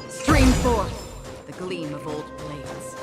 Stream forth the gleam of old blades.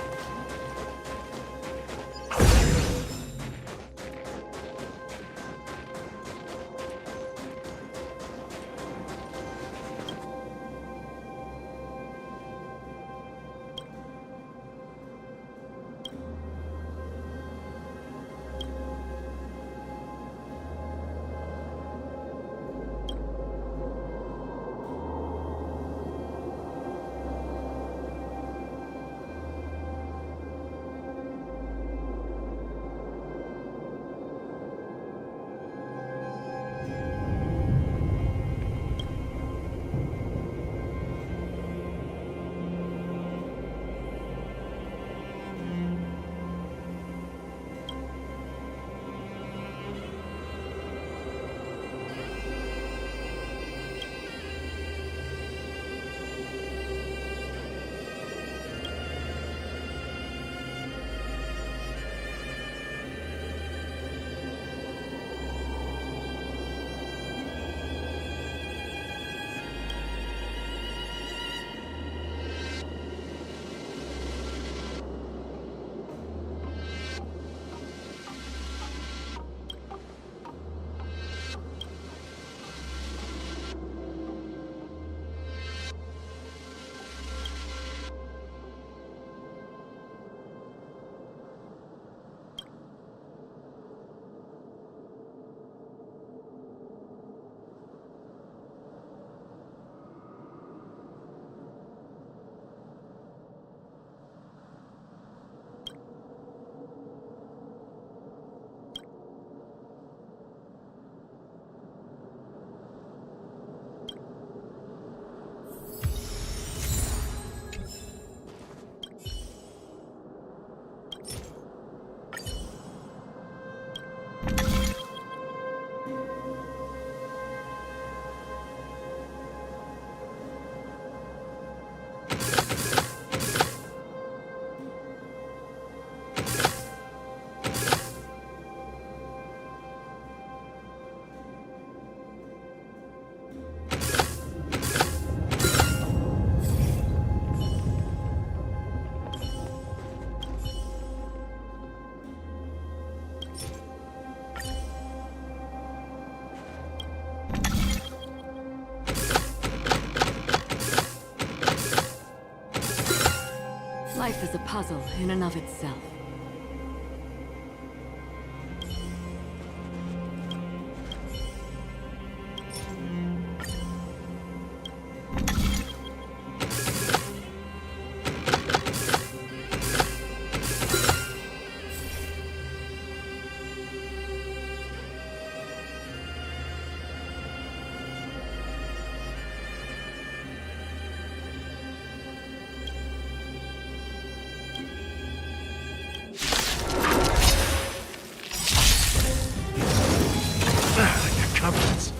Life is a puzzle in and of itself.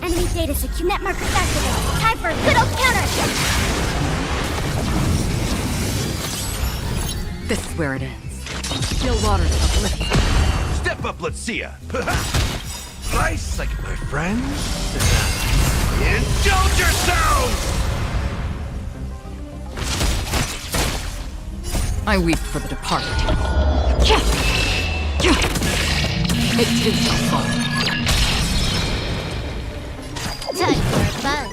Enemy data secure. Net markers activated. Time for a good old counter. This is where it ends. Still waters uplifted. Step up, let's see ya. Slice like my friends. Indulge yourselves! I weep for the departed. It too shall fall. Time for a buzz.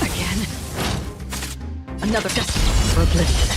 Again. Another destiny for oblivion.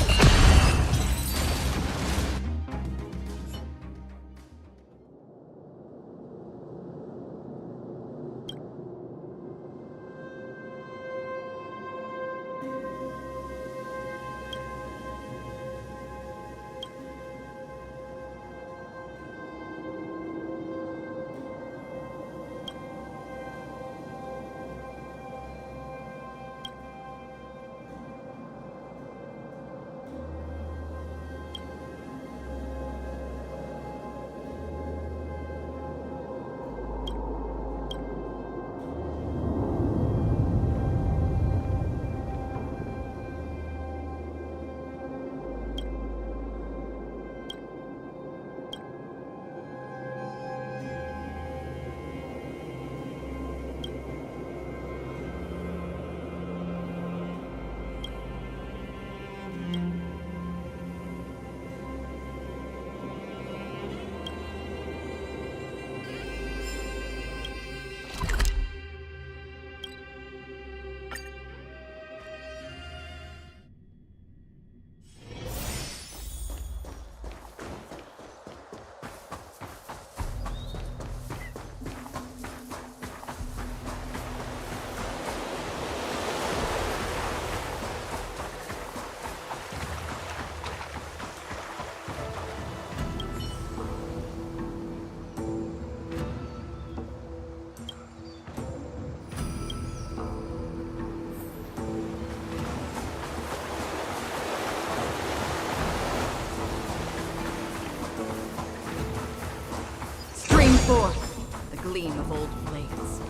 forth the gleam of old blades.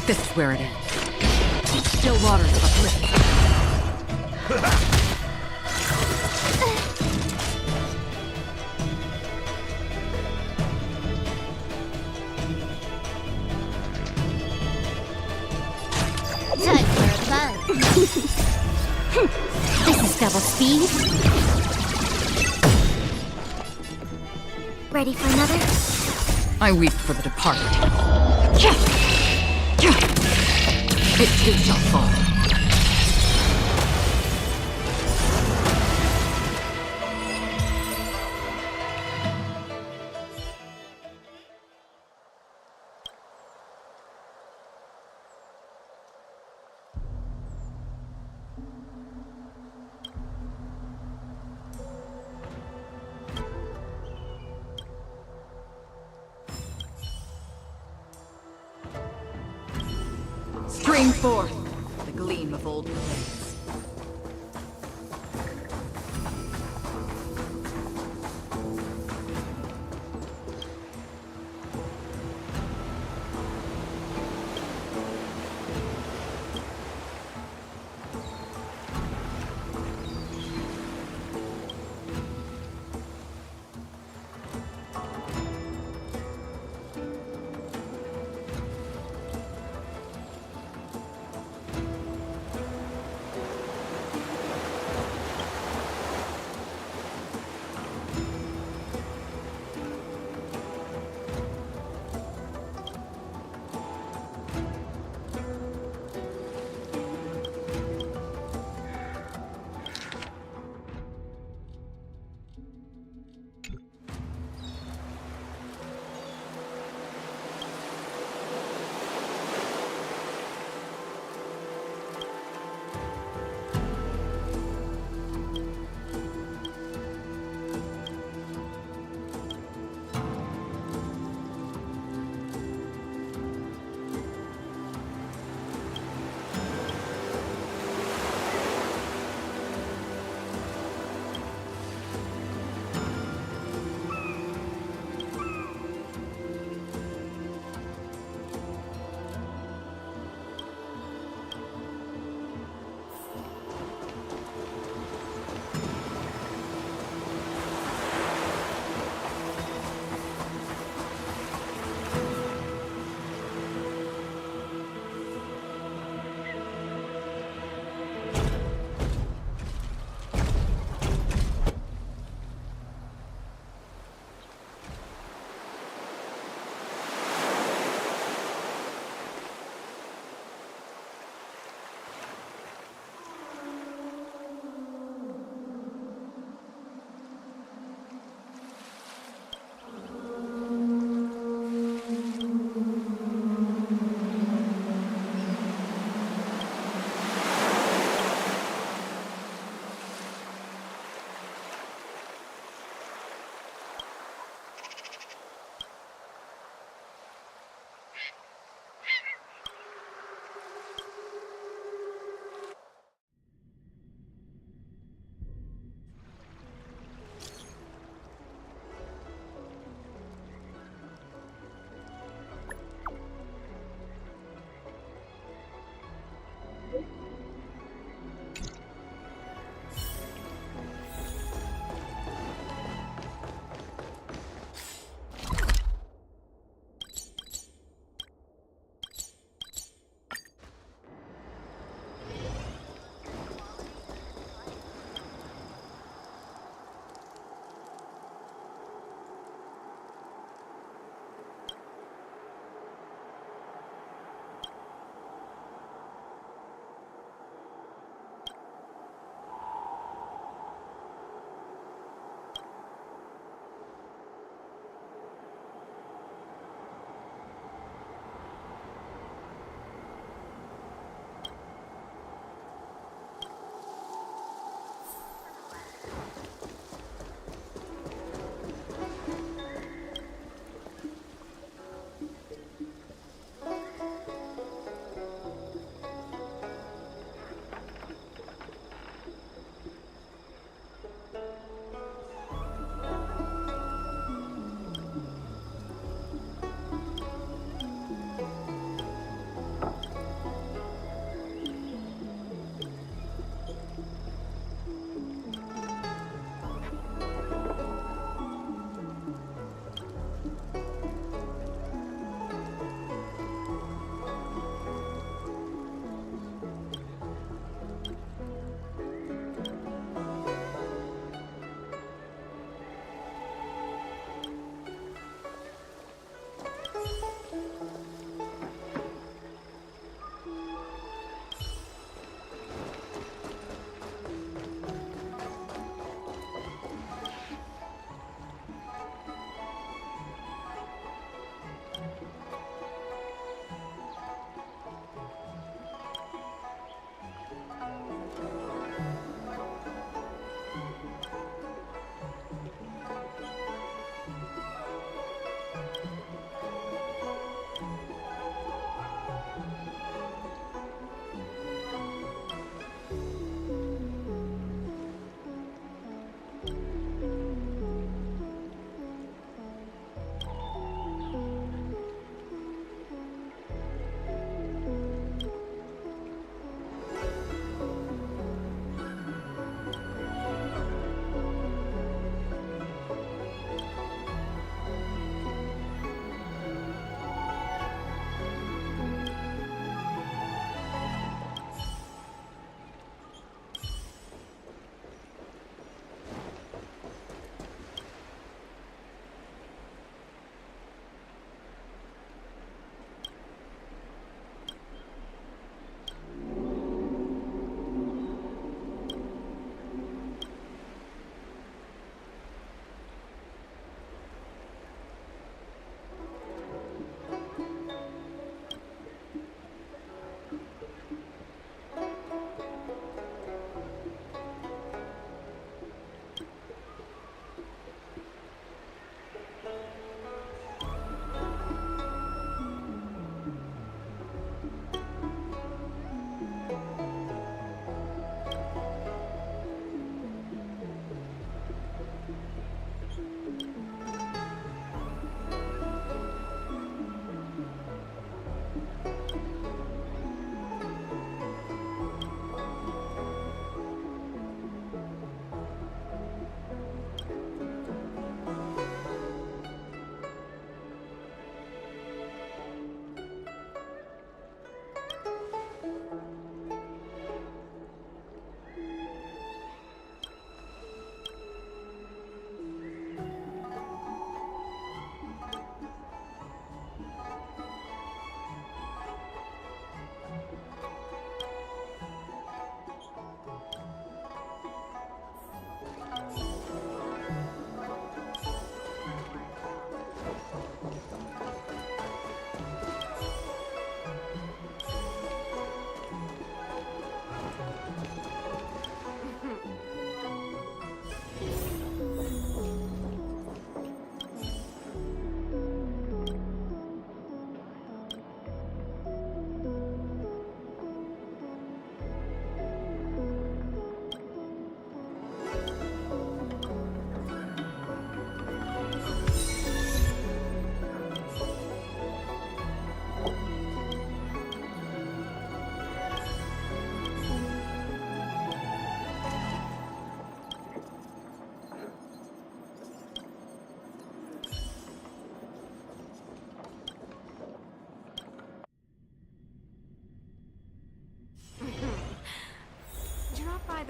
This is where it ends. Still waters uplift. Time for a buzz. This is double speed. Ready for another? I weep for the departed. It too shall fall. Stream forth the gleam of old blades.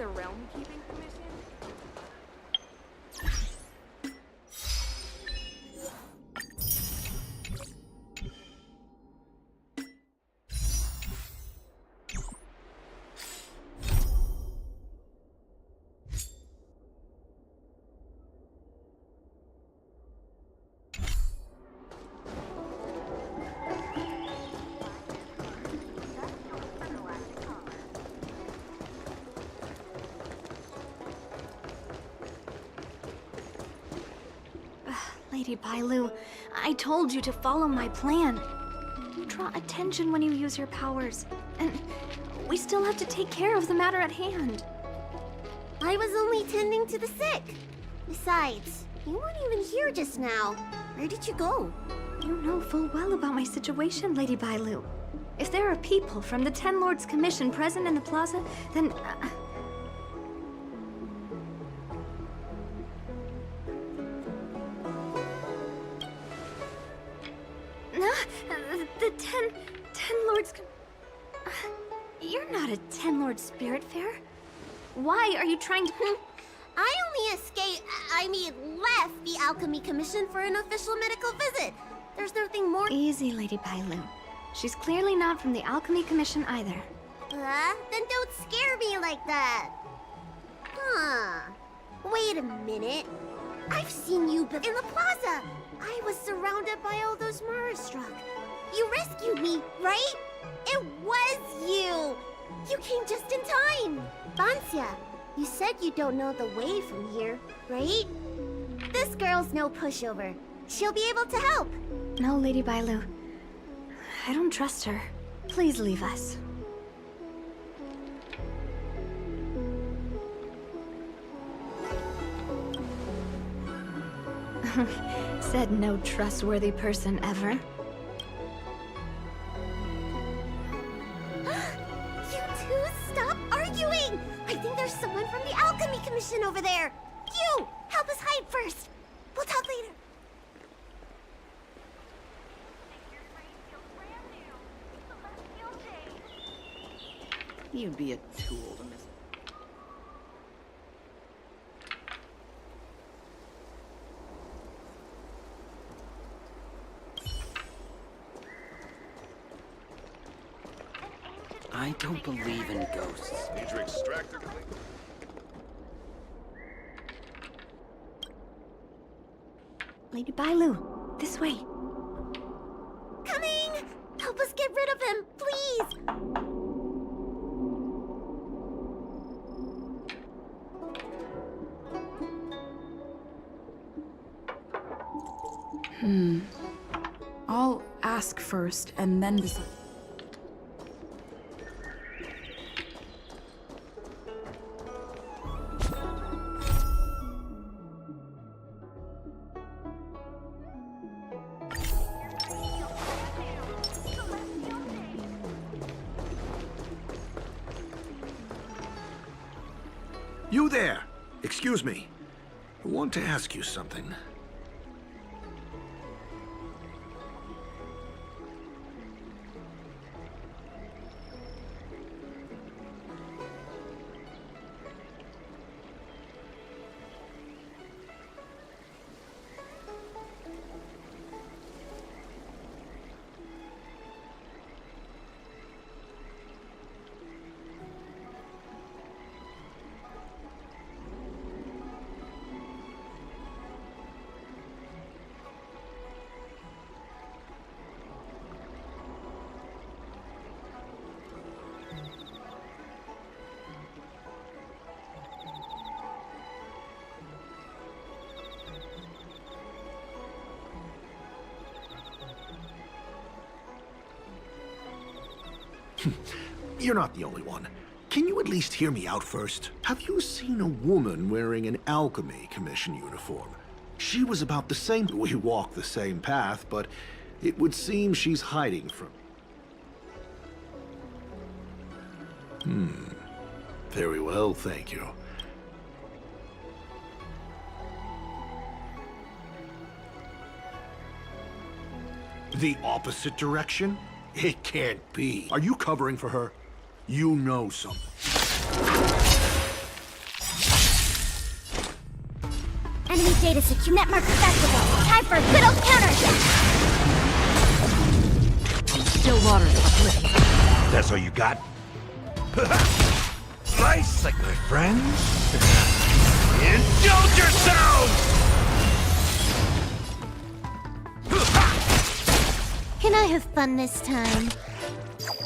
the realm keeping commission? Lady Bailu, I told you to follow my plan. You draw attention when you use your powers, and we still have to take care of the matter at hand. I was only tending to the sick. Besides, you weren't even here just now. Where did you go? You know full well about my situation, Lady Bailu. If there are people from the Ten Lords Commission present in the plaza, then... The Ten Lords... You're not a Ten Lord Spirit Fair. Why are you trying to... I only left the Alchemy Commission for an official medical visit. There's nothing more... Easy, Lady Bailu. She's clearly not from the Alchemy Commission either. Then don't scare me like that. Huh. Wait a minute. I've seen you in the plaza. I was surrounded by all those Marastruck. You rescued me, right? It was you! You came just in time! Bansia, you said you don't know the way from here, right? This girl's no pushover. She'll be able to help. No, Lady Bailu. I don't trust her. Please leave us. Said no trustworthy person ever. You two, stop arguing! I think there's someone from the Alchemy Commission over there. You! Help us hide first. We'll talk later. You'd be a tool to miss. I don't believe in ghosts. Need your extractor clean? Lady Bailu, this way. Coming! Help us get rid of him, please! I'll ask first and then decide. You there! Excuse me. I want to ask you something. You're not the only one. Can you at least hear me out first? Have you seen a woman wearing an Alchemy Commission uniform? She was about the same. We walk the same path, but it would seem she's hiding from... Very well, thank you. The opposite direction? It can't be. Are you covering for her? You know something. Data secure network festival. Time for a good old counterattack. Still waters uplifting. That's all you got? Slice like my friends? Indulge yourselves! Can I have fun this time?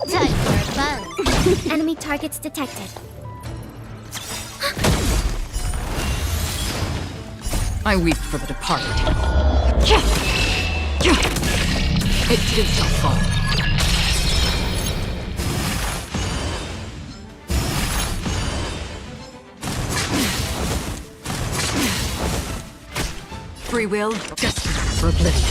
Time for a buzz. Enemy targets detected. I weep for the departed. It did so fall. Free will, desperate for oblivion.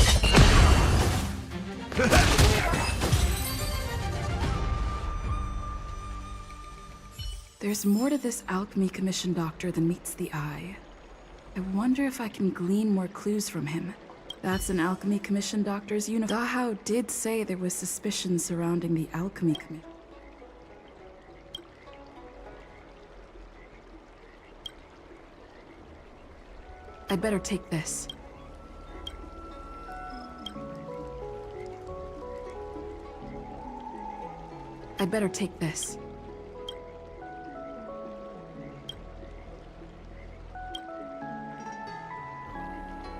There's more to this alchemy commission doctor than meets the eye. I wonder if I can glean more clues from him. That's an alchemy commission doctor's uniform. Dahao did say there was suspicion surrounding the alchemy commission. I'd better take this. I'd better take this.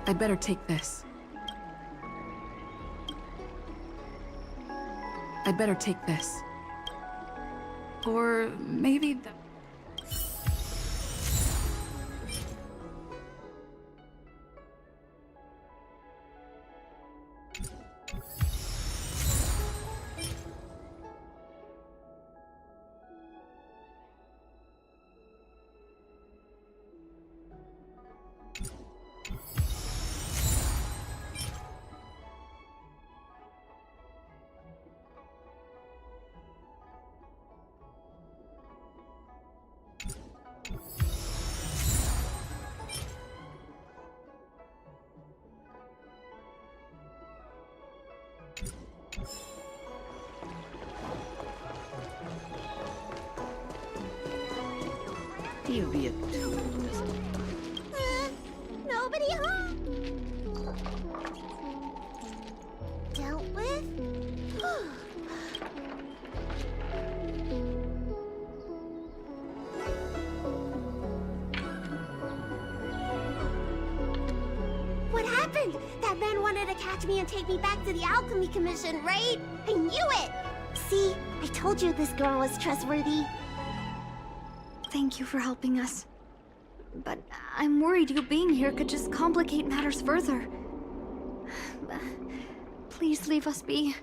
I'd better take this. I'd better take this. Or maybe the... You be a tool, mister. Nobody home. Dealt with? What happened? That man wanted to catch me and take me back to the Alchemy Commission, right? I knew it! See, I told you this girl was trustworthy. Thank you for helping us. But I'm worried you being here could just complicate matters further. Please leave us be.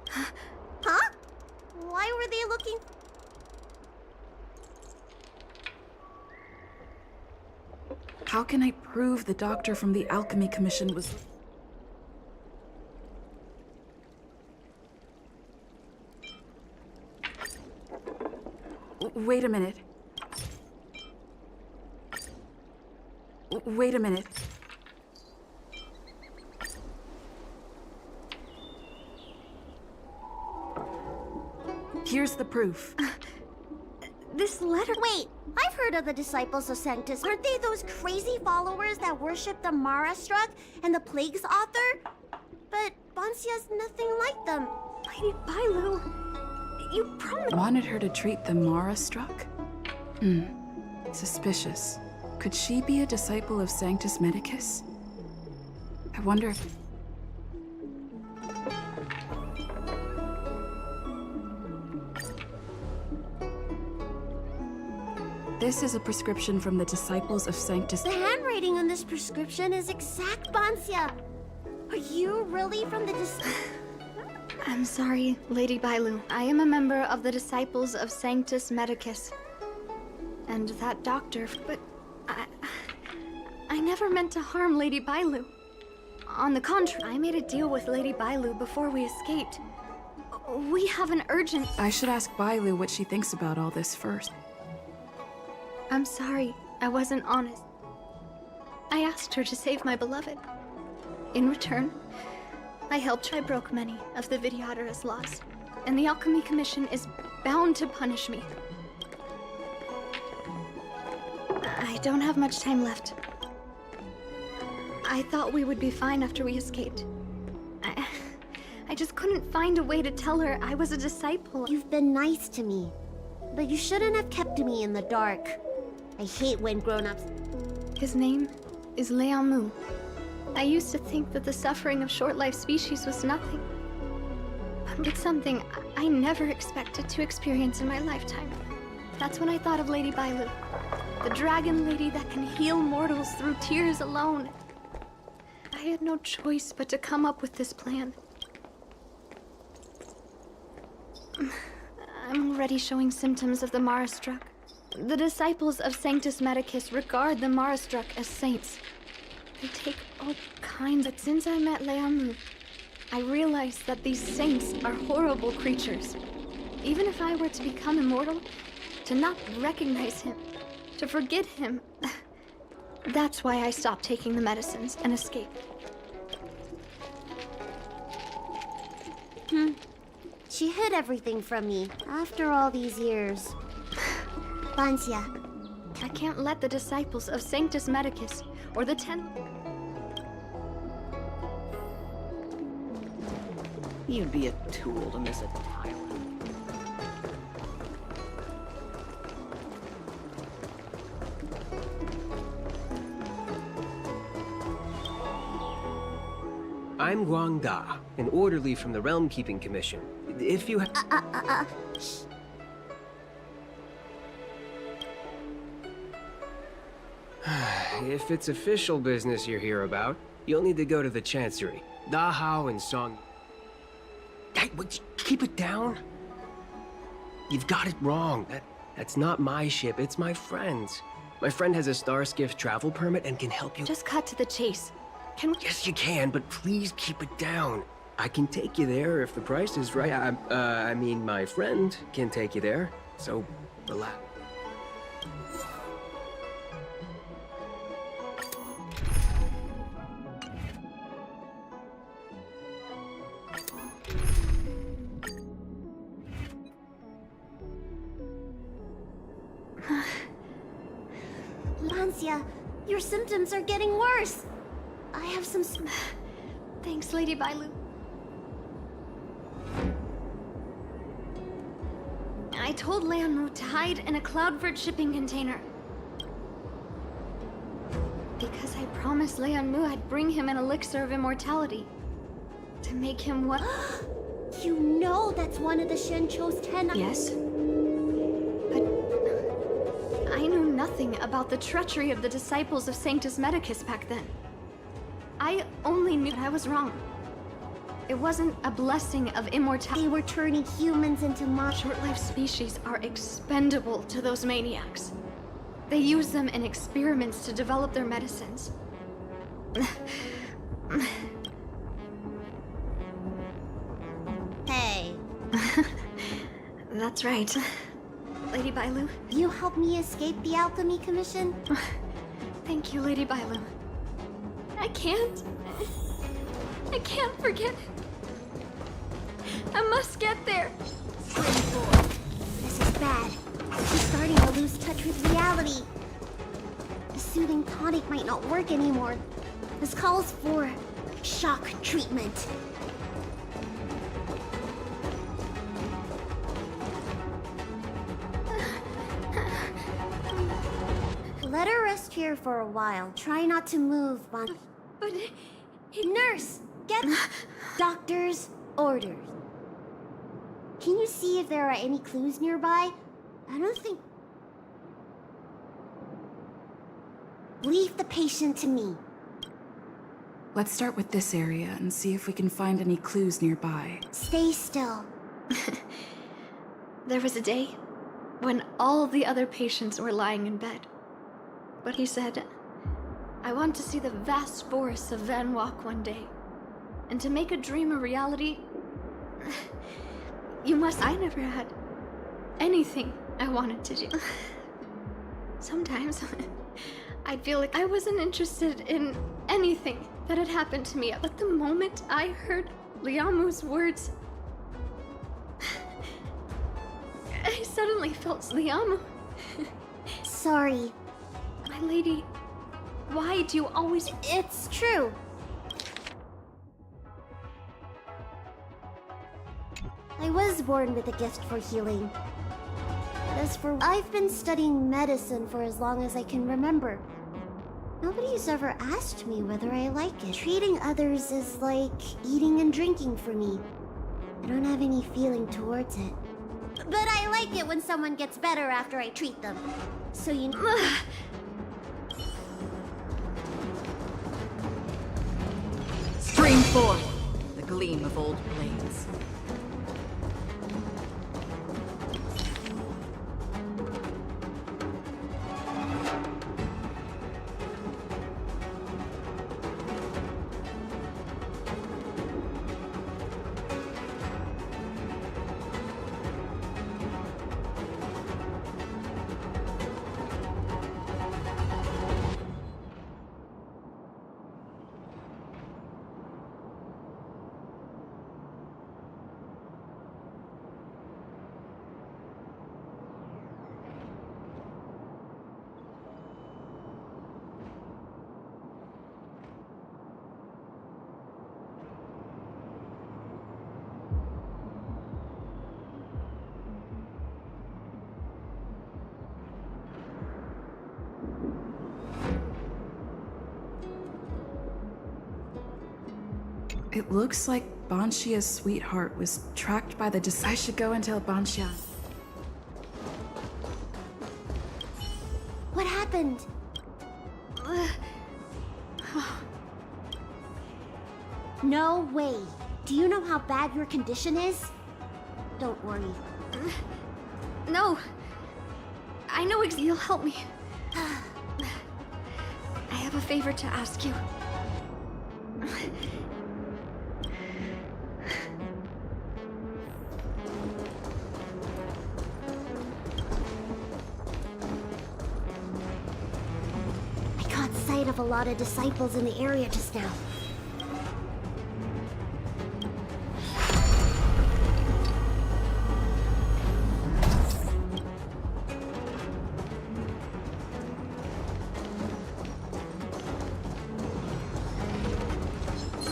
Huh? Why were they looking? How can I prove the doctor from the Alchemy Commission was... Wait a minute. Wait a minute. Here's the proof. This letter... Wait, I've heard of the disciples of Sanctus. Aren't they those crazy followers that worship the Mara Struck and the Plague's author? But Bonsia's nothing like them. Lady Bailu, you promised... Wanted her to treat the Mara struck? Suspicious. Could she be a disciple of Sanctus Medicus? I wonder if... This is a prescription from the disciples of Sanctus... The handwriting on this prescription is exact, Bonsia. Are you really from the I'm sorry, Lady Bailu. I am a member of the Disciples of Sanctus Medicus. And that doctor, but I never meant to harm Lady Bailu. On the contrary, I made a deal with Lady Bailu before we escaped. We have an urgent... I should ask Bailu what she thinks about all this first. I'm sorry, I wasn't honest. I asked her to save my beloved. In return, I helped her. I broke many of the Vidyadhara's laws, and the Alchemy Commission is bound to punish me. I don't have much time left. I thought we would be fine after we escaped. I just couldn't find a way to tell her I was a disciple. You've been nice to me, but you shouldn't have kept me in the dark. I hate when grown-ups... His name is Liamu. I used to think that the suffering of short-lived species was nothing. But it's something I never expected to experience in my lifetime. That's when I thought of Lady Bailu, the dragon lady that can heal mortals through tears alone. I had no choice but to come up with this plan. I'm already showing symptoms of the Mara-struck. The disciples of Sanctus Medicus regard the Mara-struck as saints. They take all kinds of... Since I met Liamu, I realized that these saints are horrible creatures. Even if I were to become immortal, to not recognize him, to forget him... That's why I stopped taking the medicines and escaped. She hid everything from me after all these years. Bansia. I can't let the disciples of Sanctus Medicus or the 10... You'd be a tool to miss a tile. I'm Guang Da, an orderly from the Realm Keeping Commission. If you If it's official business you're here about, you'll need to go to the Chancery. Da Hao and Song... Hey, keep it down. You've got it wrong. That's not my ship, it's my friend's. My friend has a Starskiff travel permit and can help you... Just cut to the chase. Can we... Yes, you can, but please keep it down. I can take you there if the price is right. I mean, my friend can take you there, so relax. Bansia, your symptoms are getting worse. I have some... Thanks, Lady Bailu. I told Liamu to hide in a Cloudford shipping container. Because I promised Liamu I'd bring him an elixir of immortality. To make him what... You know that's one of the Xianzhou's 10... Yes. But... I knew nothing about the treachery of the disciples of Sanctus Medicus back then. I only knew I was wrong. It wasn't a blessing of immortality. They were turning humans into Short-lived species are expendable to those maniacs. They use them in experiments to develop their medicines. Hey. That's right. Lady Bailu? You helped me escape the Alchemy Commission? Thank you, Lady Bailu. I can't forget. I must get there. This is bad. She's starting to lose touch with reality. The soothing tonic might not work anymore. This calls for shock treatment. Let her rest here for a while. Try not to move, Bon. But... Nurse! Get... Doctor's orders. Can you see if there are any clues nearby? I don't think... Leave the patient to me. Let's start with this area and see if we can find any clues nearby. Stay still. There was a day when all the other patients were lying in bed. But he said, I want to see the vast forests of Van Walk one day. And to make a dream a reality, you must... I never had anything I wanted to do. Sometimes, I'd feel like I wasn't interested in anything that had happened to me. But the moment I heard Liamu's words, I suddenly felt Liamu. Sorry. My Lady, why do you always... It's true. I was born with a gift for healing. As for... I've been studying medicine for as long as I can remember. Nobody's ever asked me whether I like it. Treating others is like eating and drinking for me. I don't have any feeling towards it. But I like it when someone gets better after I treat them. So you know... Stream forth the gleam of old blades. It looks like Banshia's sweetheart was tracked by the I should go and tell Banshia. What happened? No way. Do you know how bad your condition is? Don't worry. No. I know you'll help me. I have a favor to ask you. I caught sight of a lot of disciples in the area just now.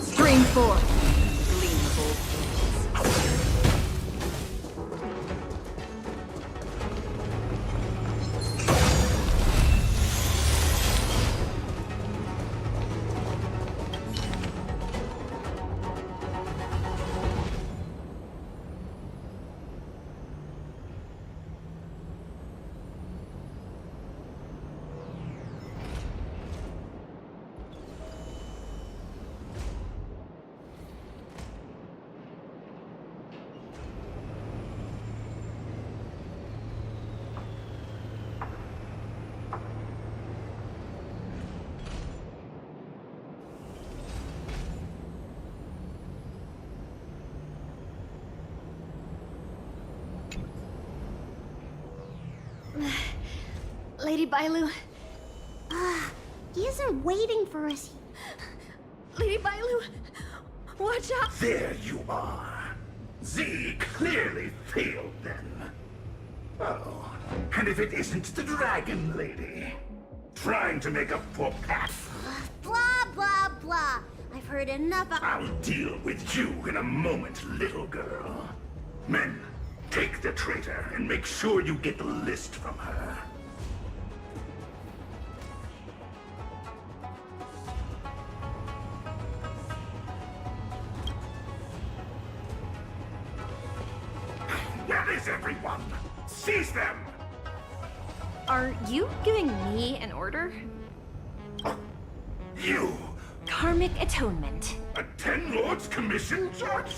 Stream forth the gleam of old blades. Lady Bailu. He isn't waiting for us. Lady Bailu, watch out! There you are. Z clearly failed then. Oh, and if it isn't the Dragon Lady, trying to make up for Pat, Blah, blah, blah. I've heard enough of... I'll deal with you in a moment, little girl. Men, take the traitor and make sure you get the list from her. Where is everyone? Seize them! Are you giving me an order? You, Karmic atonement. a Ten Lords Commission judge?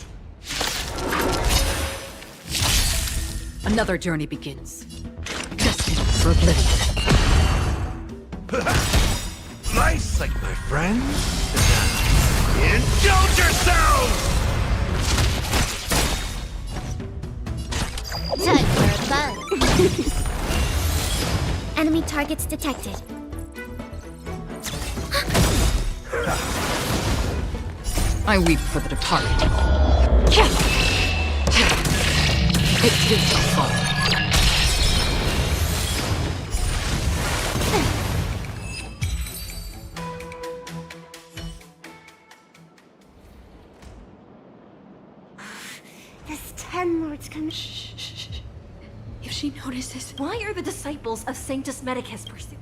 Another journey begins. Destined for oblivion. Nice, like my friends. Indulge yourselves! Time for a buzz. Enemy targets detected. I weep for the departed. It too shall fall. This Ten Lords come. Shh. If she notices, why are the disciples of Sanctus Medicus pursuing?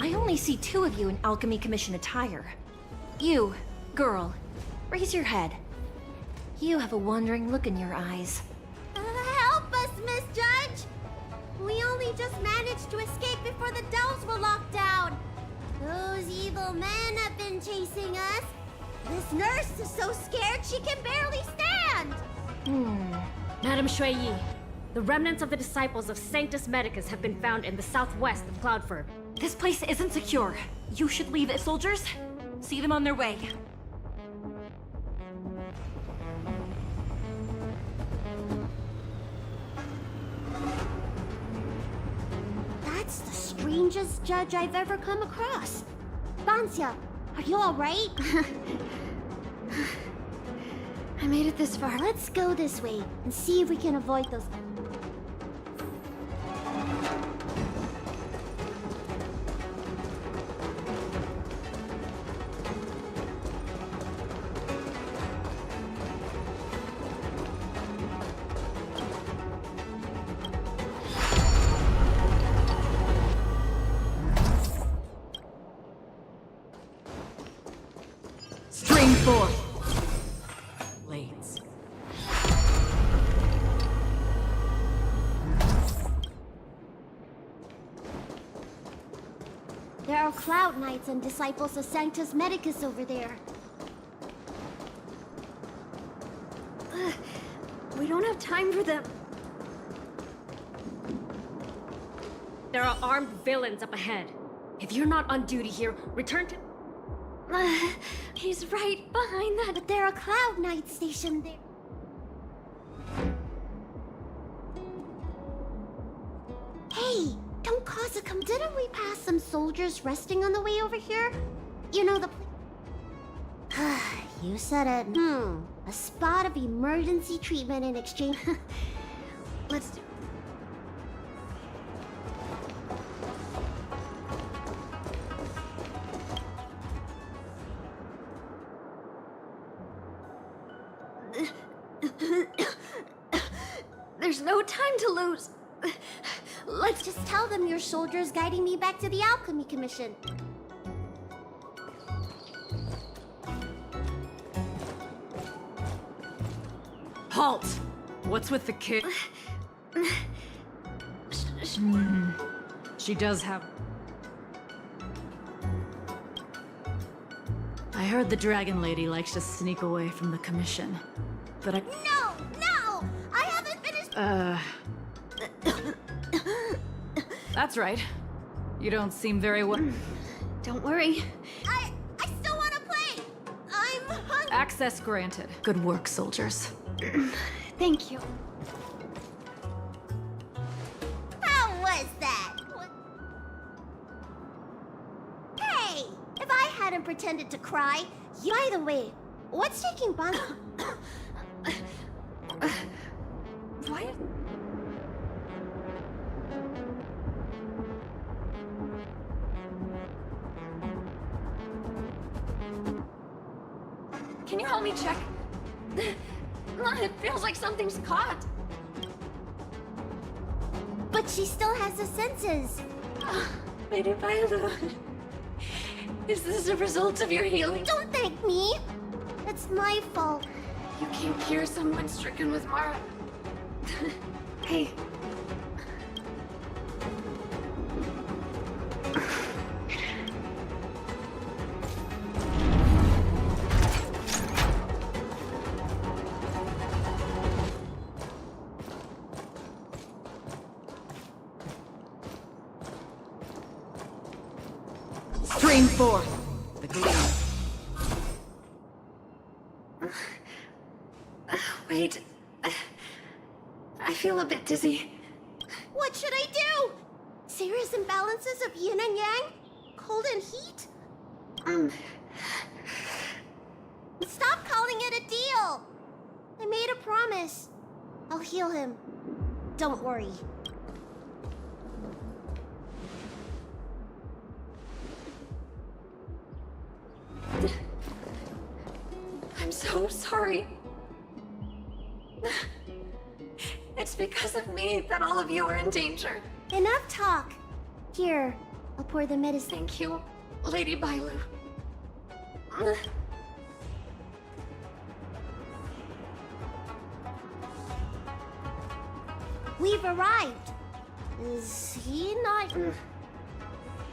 I only see 2 of you in Alchemy Commission attire. You, girl, raise your head. You have a wandering look in your eyes. Help us, Miss Judge! We only just managed to escape before the dells were locked down. Those evil men have been chasing us. This nurse is so scared she can barely stand. Madam Shuiyi, the remnants of the disciples of Sanctus Medicus have been found in the southwest of Cloudford. This place isn't secure. You should leave it, soldiers. See them on their way. That's the strangest judge I've ever come across. Bansia, are you alright? I made it this far. Let's go this way and see if we can avoid those. Spring forth. Blades. There are Cloud Knights and disciples of Sanctus Medicus over there. We don't have time for them. There are armed villains up ahead. If you're not on duty here, return to... He's right behind that. But there are Cloud Knights stationed there. Hey, don't cause a come. Didn't we pass some soldiers resting on the way over here? You know the You said it. A spot of emergency treatment in exchange. Let's do. There's no time to lose. Let's just tell them your soldiers guiding me back to the Alchemy Commission. Halt! What's with the kid? She does have... I heard the Dragon Lady likes to sneak away from the commission. But I... No! I haven't finished. That's right. You don't seem very well... Don't worry. I still want to play. I'm hungry. Access granted. Good work, soldiers. Thank you. How was that? Hey, if I hadn't pretended to cry, you... By the way, what's taking Bon? What? Can you help me check? It feels like something's caught. But she still has the senses. Lady Bailu. Is this a result of your healing? Don't thank me. It's my fault. You can't cure someone stricken with Mara. Hey. Stream forth. The gleam. Wait. I feel a bit dizzy. What should I do? Serious imbalances of yin and yang? Cold and heat? Stop calling it a deal! I made a promise. I'll heal him. Don't worry. I'm so sorry. It's because of me that all of you are in danger. Enough talk. Here, I'll pour the medicine. Thank you, Lady Bailu. We've arrived. Is he not?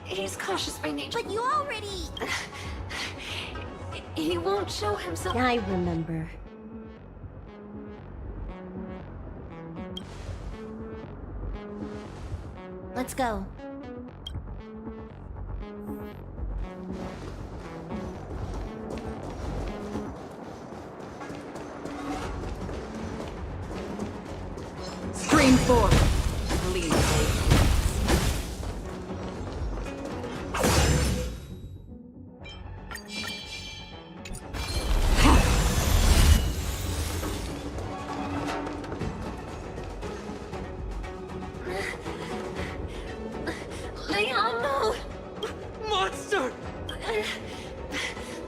He's cautious by nature. But you already... He won't show himself. I remember. Let's go. Stream 4. Lead. Leon, no! Monster!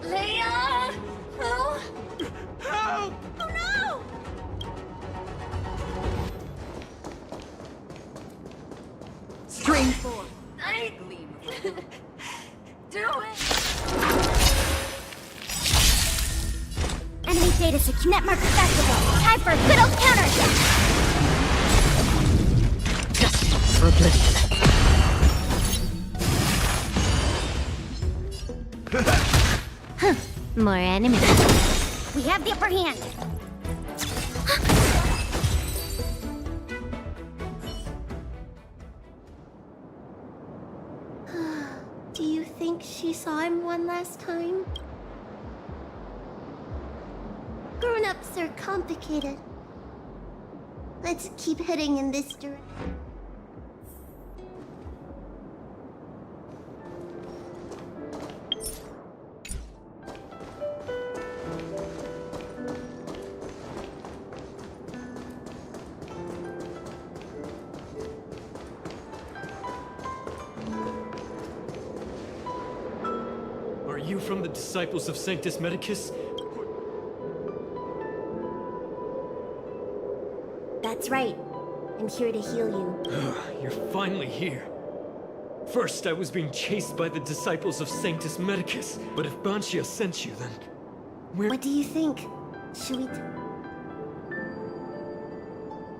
Leon! No! Help! Oh no! Stream 4. I... Do it! Enemy data to Kinet Mark Festival. Time for a good old counterattack. Destined for oblivion. More enemies. We have the upper hand. Do you think she saw him one last time? Grown-ups are complicated. Let's keep heading in this direction. Are you from the disciples of Sanctus Medicus? That's right. I'm here to heal you. You're finally here. First, I was being chased by the disciples of Sanctus Medicus, but if Banshia sent you, then... What do you think? Should we...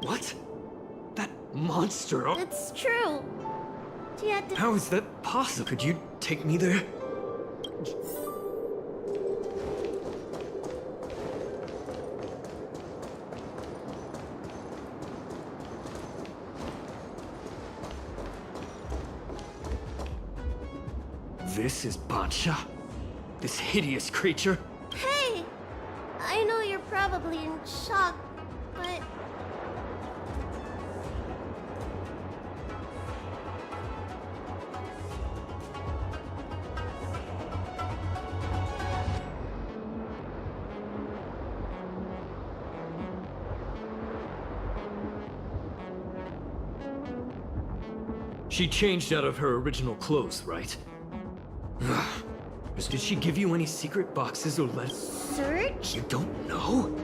What? That monster? Oh, It's true. She had to... how is that possible? Could you take me there? This is Banshia? This hideous creature? Hey! I know you're probably in shock, but... She changed out of her original clothes, right? Did she give you any secret boxes or letters? Search? You don't know?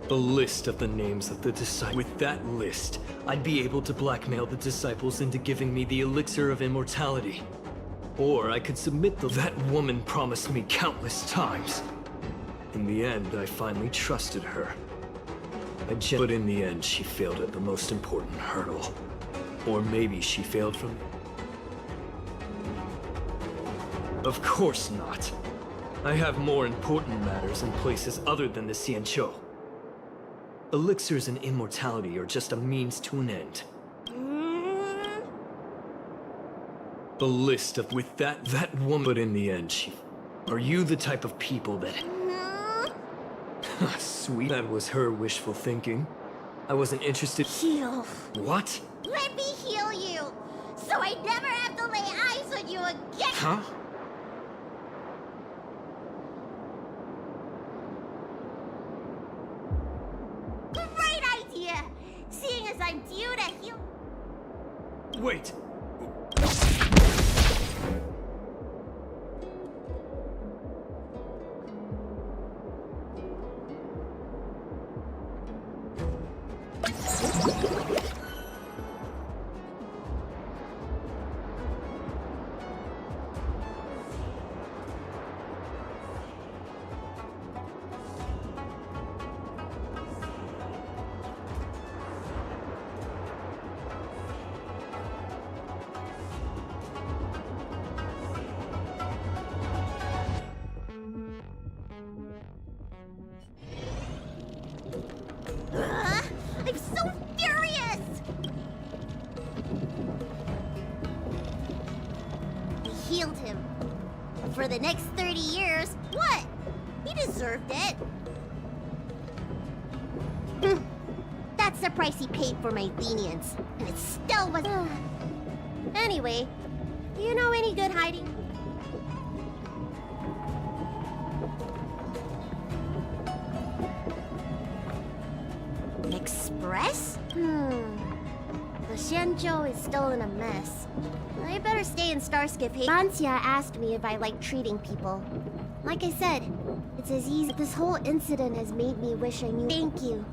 A list of the names of the disciples. With that list, I'd be able to blackmail the disciples into giving me the elixir of immortality. Or I could submit that woman promised me countless times. In the end, I finally trusted her. But in the end, she failed at the most important hurdle. Or maybe she failed from... Of course not. I have more important matters in places other than the Xianzhou. Elixirs and immortality are just a means to an end. A list of... With that woman... But in the end, she... Are you the type of people that... Sweet. That was her wishful thinking. I wasn't interested... Heal. What? Let me heal you, so I never have to lay eyes on you again! Huh? Great idea! Seeing as years, I'm due to heal. Wait! I'm so furious! We healed him. For the next 30 years, what? He deserved it. That's the price he paid for my lenience. And it still was... Anyway, do you know any good hiding? Express? The Xianzhou is still in a mess. I better stay in Starskip. Francia asked me if I like treating people. Like I said, it's as easy. This whole incident has made me wish I knew. Thank you.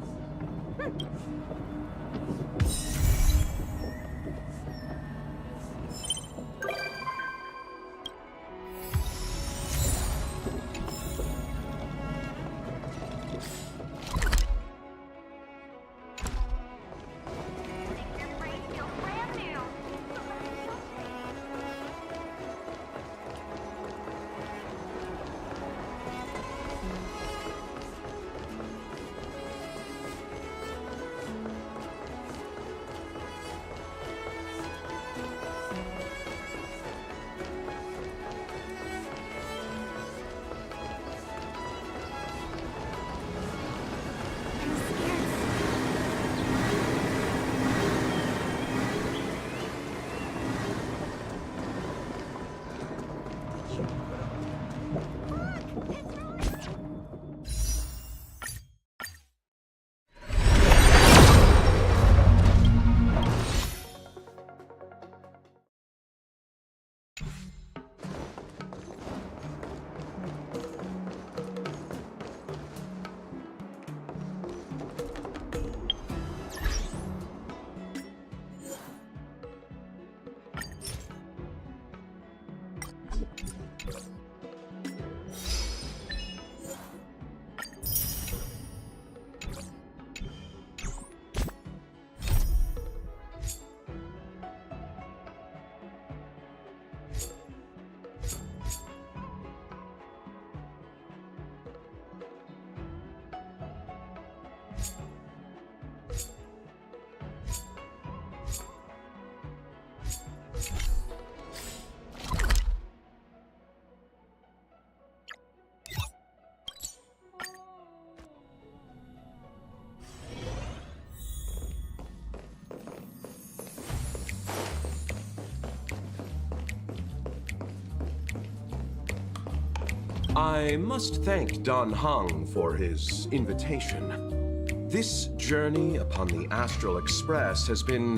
I must thank Don Hung for his invitation. This journey upon the Astral Express has been,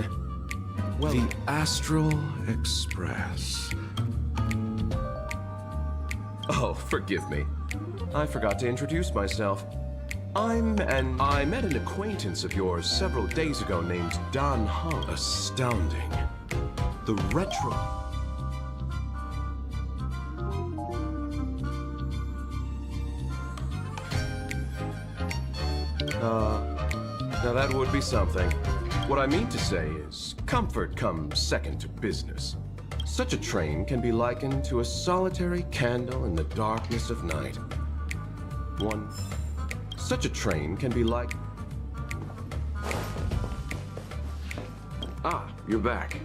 well... The Astral Express. Oh, forgive me. I forgot to introduce myself. I met an acquaintance of yours several days ago named Don Hung. Astounding. The retro... Now that would be something. What I mean to say is, comfort comes second to business. Such a train can be likened to a solitary candle in the darkness of night. Such a train can be like... Ah, you're back.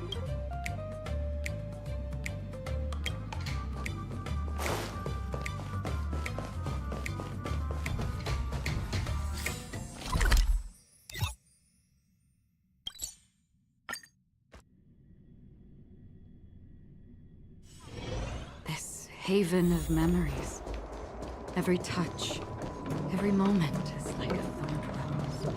Haven of memories. Every touch, every moment is like a thorned rose.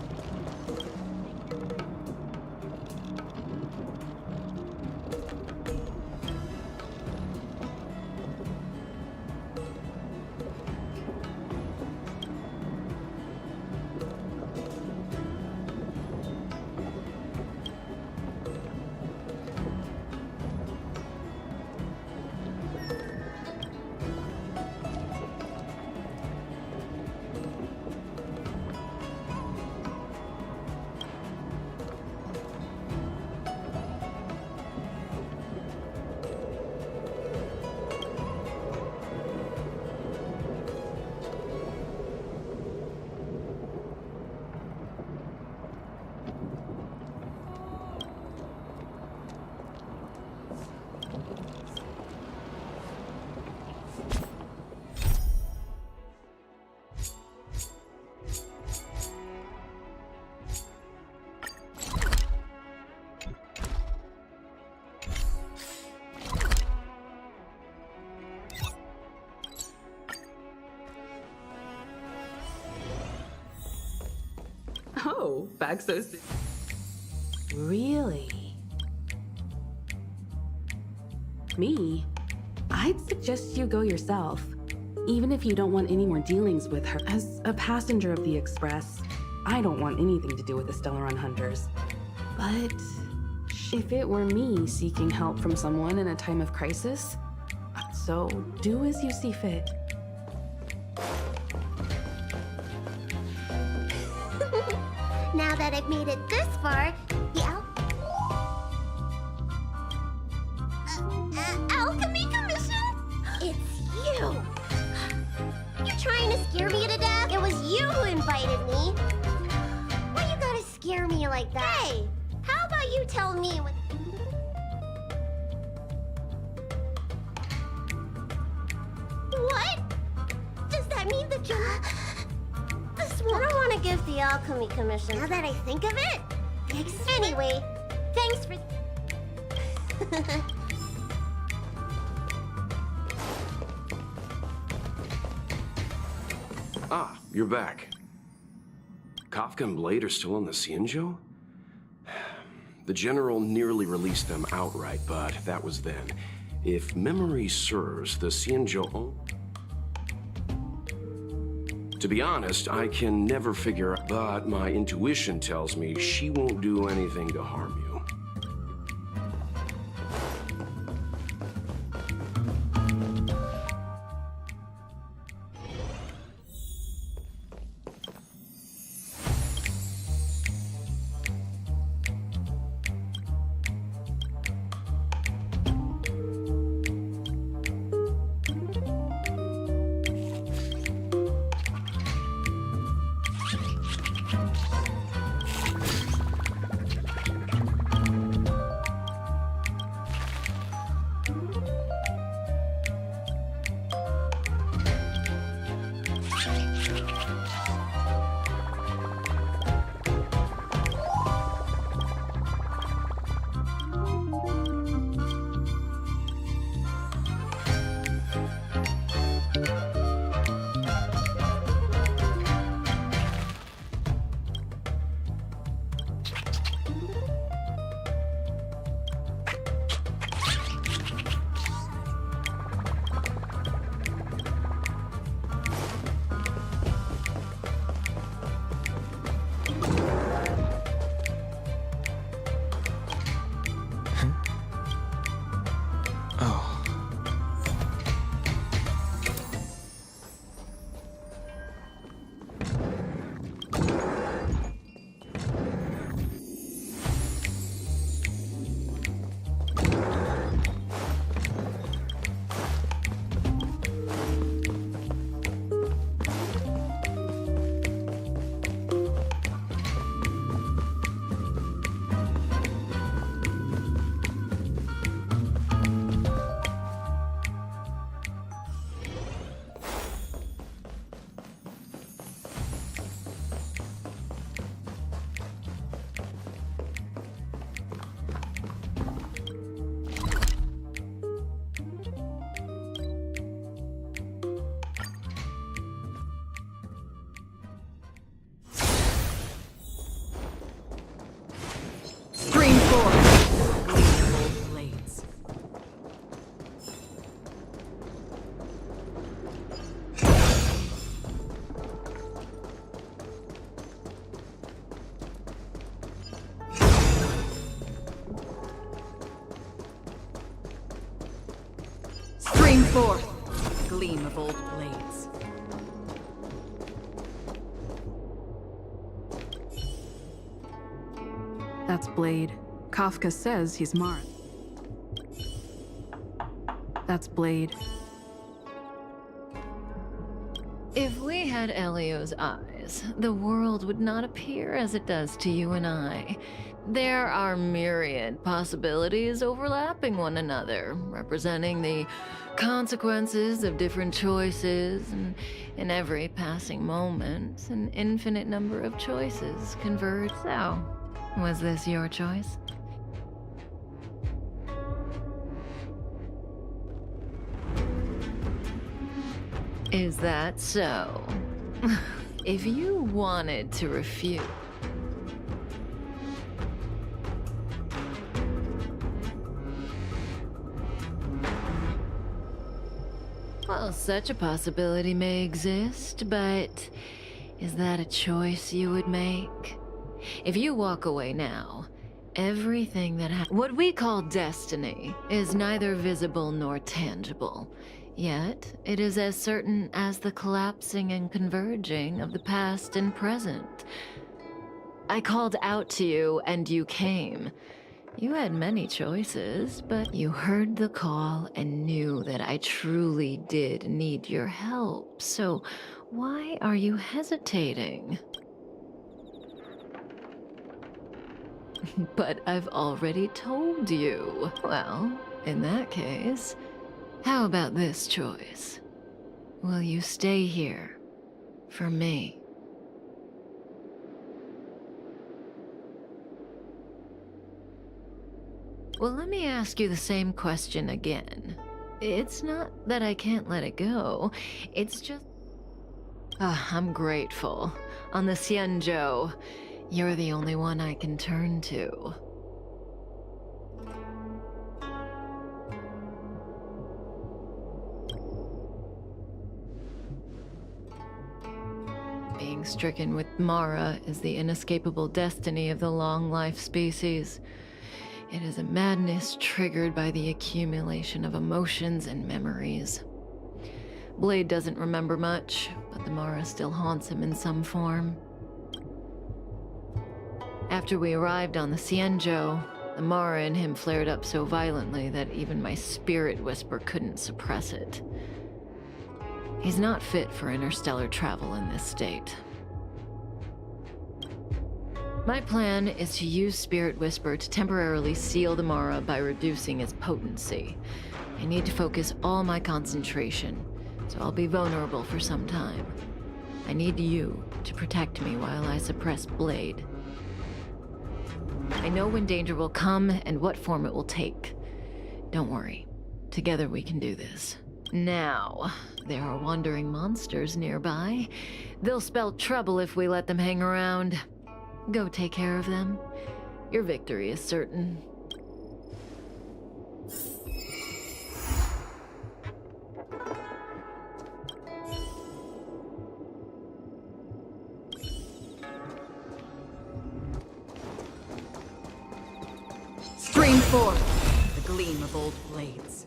Oh, back so soon. Really? Me? I'd suggest you go yourself, even if you don't want any more dealings with her. As a passenger of the Express, I don't want anything to do with the Stellaron Hunters. But if it were me seeking help from someone in a time of crisis, so do as you see fit. Now that I've made it this far, the Alchemy Commission? It's you! You're trying to scare me to death? It was you who invited me. Why you gotta scare me like that? Hey, how about you tell me when... What? Does that mean that you're... I don't want to give the Alchemy Commission. Now that I think of it? Anyway, thanks for... Ah, you're back. Kafka and Blade are still on the Xianzhou? The General nearly released them outright, but that was then. If memory serves, the Xianzhou... To be honest, I can never figure out, but my intuition tells me she won't do anything to harm you. Spring forth, gleam of old blades. That's Blade. Kafka says he's Mars. That's Blade. If we had Elio's eyes, the world would not appear as it does to you and I. There are myriad possibilities overlapping one another, representing the consequences of different choices, and in every passing moment, an infinite number of choices converge. So, was this your choice? Is that so? If you wanted to refute, Well, such a possibility may exist, but is that a choice you would make? If you walk away now, everything that what we call destiny is neither visible nor tangible. Yet, it is as certain as the collapsing and converging of the past and present. I called out to you, and you came. You had many choices, but you heard the call and knew that I truly did need your help. So, why are you hesitating? But I've already told you. Well, in that case, how about this choice? Will you stay here for me? Well, let me ask you the same question again. It's not that I can't let it go. It's just... I'm grateful. On the Xianzhou, you're the only one I can turn to. Being stricken with Mara is the inescapable destiny of the long-life species. It is a madness triggered by the accumulation of emotions and memories. Blade doesn't remember much, but the Mara still haunts him in some form. After we arrived on the Xianzhou, the Mara in him flared up so violently that even my spirit whisper couldn't suppress it. He's not fit for interstellar travel in this state. My plan is to use Spirit Whisper to temporarily seal the Mara by reducing its potency. I need to focus all my concentration, so I'll be vulnerable for some time. I need you to protect me while I suppress Blade. I know when danger will come and what form it will take. Don't worry. Together we can do this. Now, there are wandering monsters nearby. They'll spell trouble if we let them hang around. Go take care of them. Your victory is certain. Stream forth, the gleam of old blades.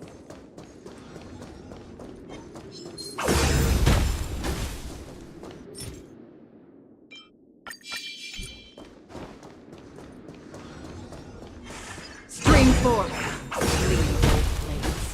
Stream forth, the gleam of old blades.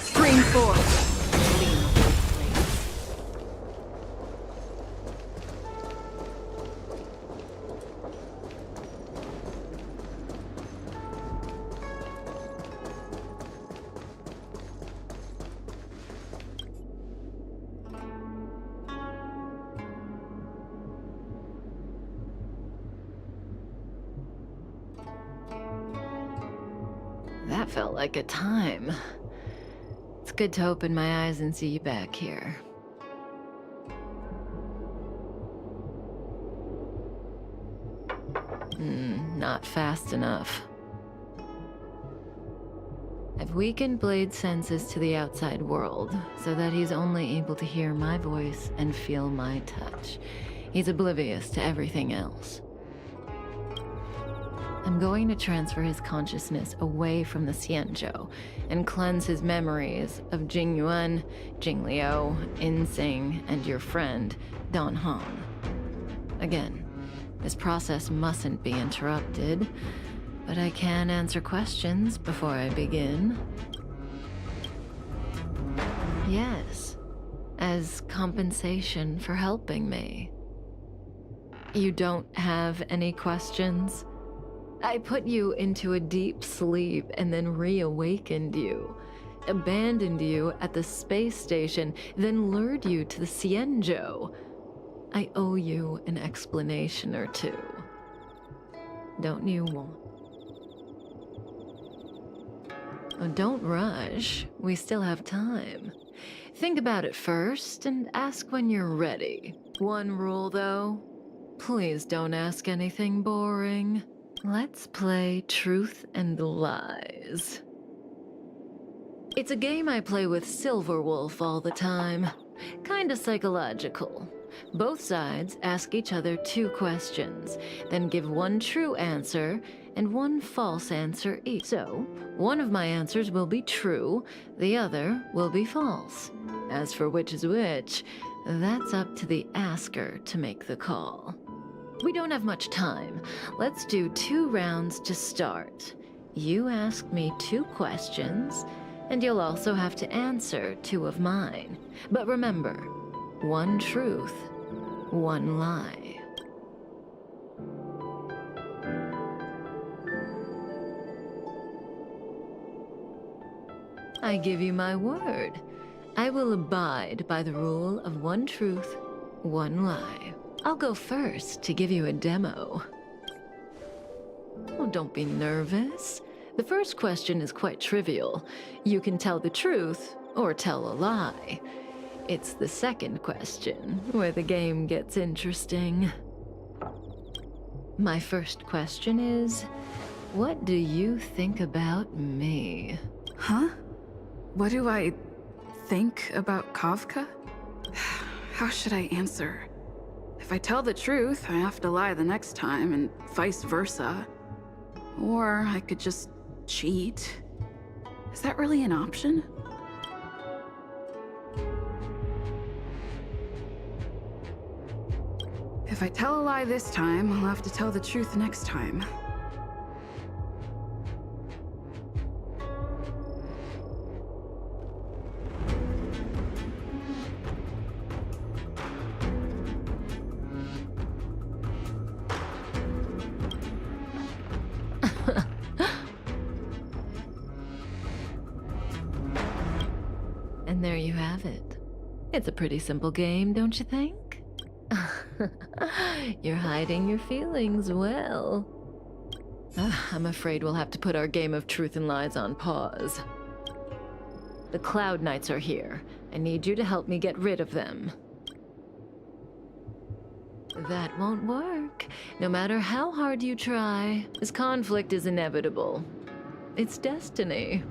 Stream forth, the gleam of old blades. That felt like a time. It's good to open my eyes and see you back here. Not fast enough. I've weakened Blade's senses to the outside world, so that he's only able to hear my voice and feel my touch. He's oblivious to everything else. I'm going to transfer his consciousness away from the Xianzhou and cleanse his memories of Jingyuan, Jingliu, Iseng, and your friend, Don Han. Again, this process mustn't be interrupted, but I can answer questions before I begin. Yes, as compensation for helping me. You don't have any questions? I put you into a deep sleep and then reawakened you, abandoned you at the space station, then lured you to the Xianzhou. I owe you an explanation or two. Don't you want? Oh, don't rush. We still have time. Think about it first and ask when you're ready. One rule, though. Please don't ask anything boring. Let's play Truth and Lies. It's a game I play with Silverwolf all the time. Kinda psychological. Both sides ask each other 2 questions, then give one true answer and one false answer each. So, one of my answers will be true, the other will be false. As for which is which, that's up to the asker to make the call. We don't have much time. Let's do 2 rounds to start. You ask me 2 questions, and you'll also have to answer 2 of mine. But remember, 1 truth, 1 lie. I give you my word. I will abide by the rule of 1 truth, 1 lie. I'll go first to give you a demo. Oh, don't be nervous. The first question is quite trivial. You can tell the truth or tell a lie. It's the second question where the game gets interesting. My first question is, what do you think about me? Huh? What do I think about Kafka? How should I answer? If I tell the truth, I have to lie the next time, and vice versa. Or I could just cheat. Is that really an option? If I tell a lie this time, I'll have to tell the truth next time. And there you have it. It's a pretty simple game, don't you think? You're hiding your feelings well. I'm afraid we'll have to put our game of truth and lies on pause. The Cloud Knights are here. I need you to help me get rid of them. That won't work. No matter how hard you try, this conflict is inevitable. It's destiny.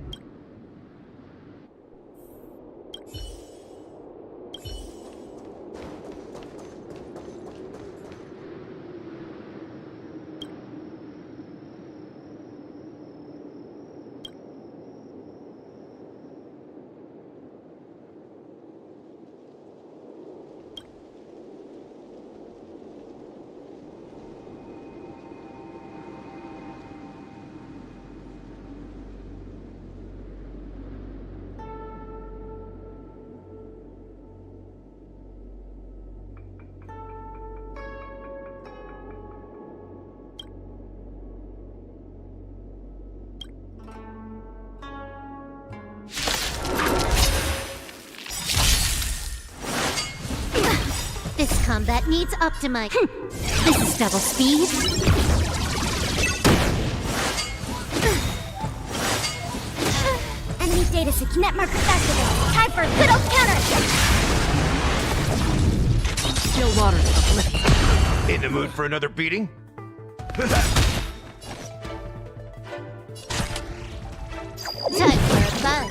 This combat needs optimizing. This is double speed. Enemy data net markers activated. Time for Widow's counter. Still waters uplifted. In the mood for another beating? Time for a bug.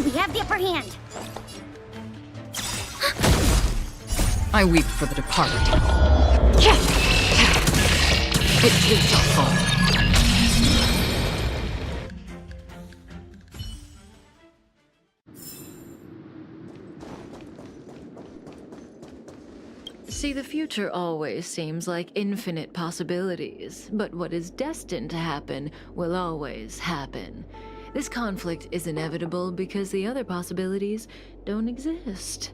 We have the upper hand. I weep for the departed. It too shall fall. See, the future always seems like infinite possibilities, but what is destined to happen will always happen. This conflict is inevitable because the other possibilities don't exist.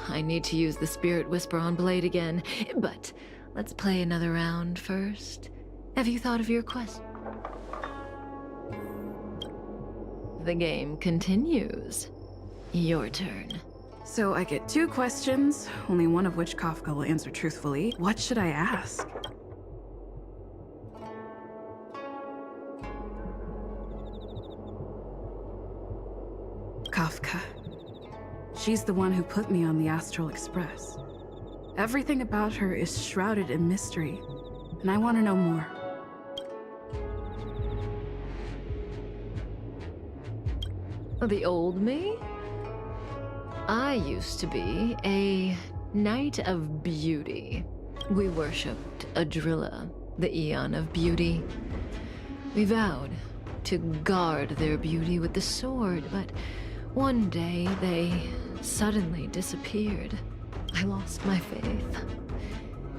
I need to use the Spirit Whisper on Blade again, but let's play another round first. Have you thought of your quest? The game continues. Your turn. So I get 2 questions, only one of which Kafka will answer truthfully. What should I ask? Kafka. She's the one who put me on the Astral Express. Everything about her is shrouded in mystery, and I want to know more. The old me? I used to be a knight of beauty. We worshipped Adrilla, the Eon of Beauty. We vowed to guard their beauty with the sword, but one day they suddenly disappeared. I lost my faith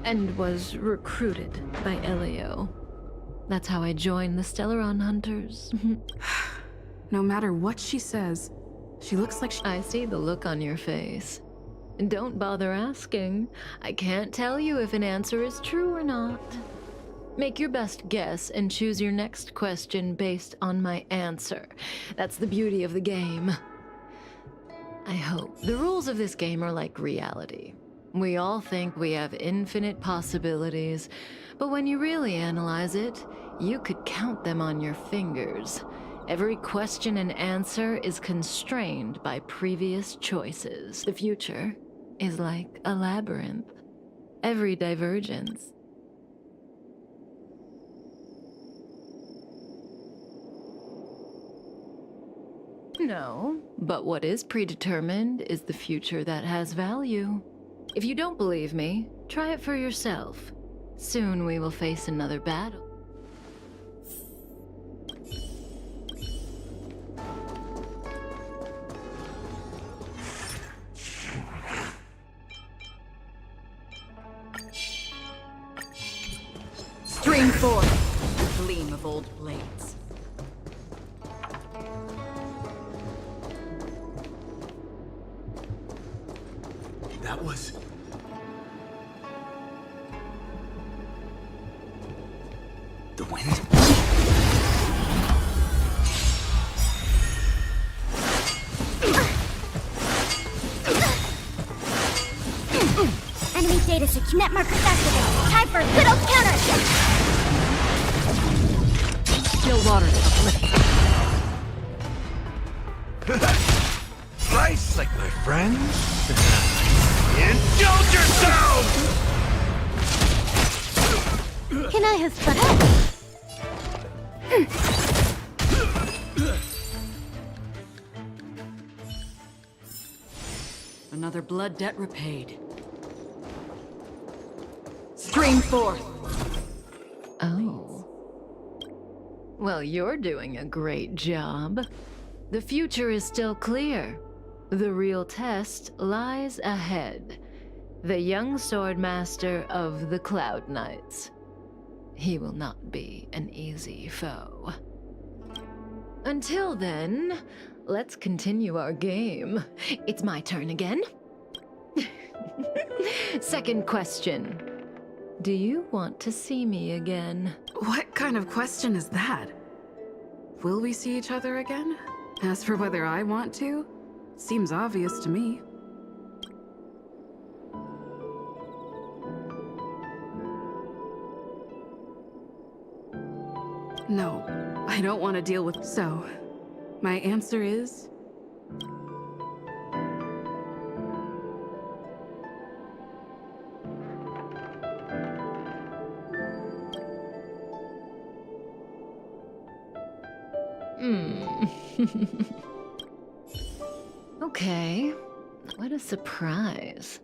and was recruited by Elio. That's how I joined the Stellaron Hunters. No matter what she says, she looks like I see the look on your face. Don't bother asking. I can't tell you if an answer is true or not. Make your best guess and choose your next question based on my answer. That's the beauty of the game. I hope. The rules of this game are like reality. We all think we have infinite possibilities, but when you really analyze it, you could count them on your fingers. Every question and answer is constrained by previous choices. The future is like a labyrinth. Every divergence. No, but what is predetermined is the future that has value. If you don't believe me, try it for yourself. Soon we will face another battle. Stream forth, the gleam of old blades. That was... the wind? Enemy data search net markers activated. Time for a good old counter! Still waters uplifted. Rice like my friends? Indulge yourself! Can I have fun? Another blood debt repaid. Stream forth. Oh. Well, you're doing a great job. The future is still clear. The real test lies ahead. The young swordmaster of the Cloud Knights. He will not be an easy foe. Until then, let's continue our game. It's my turn again. Second question. Do you want to see me again? What kind of question is that? Will we see each other again? As for whether I want to, seems obvious to me. No, I don't want to deal with... So, my answer is... Okay. What a surprise.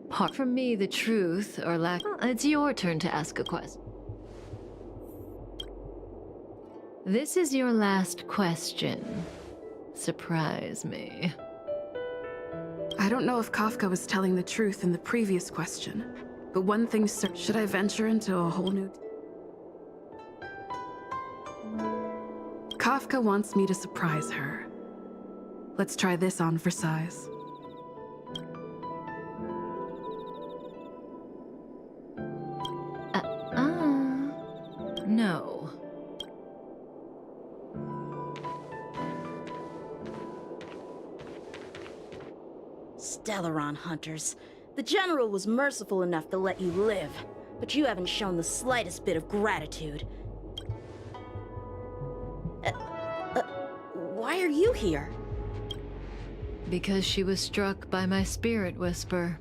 Part from me the truth or lack... It's your turn to ask a question. This is your last question. Surprise me. I don't know if Kafka was telling the truth in the previous question, but one thing's certain. Should I venture into a whole new... Kafka wants me to surprise her. Let's try this on for size. No. Stellaron hunters. The General was merciful enough to let you live, but you haven't shown the slightest bit of gratitude. Why are you here? Because she was struck by my spirit whisper.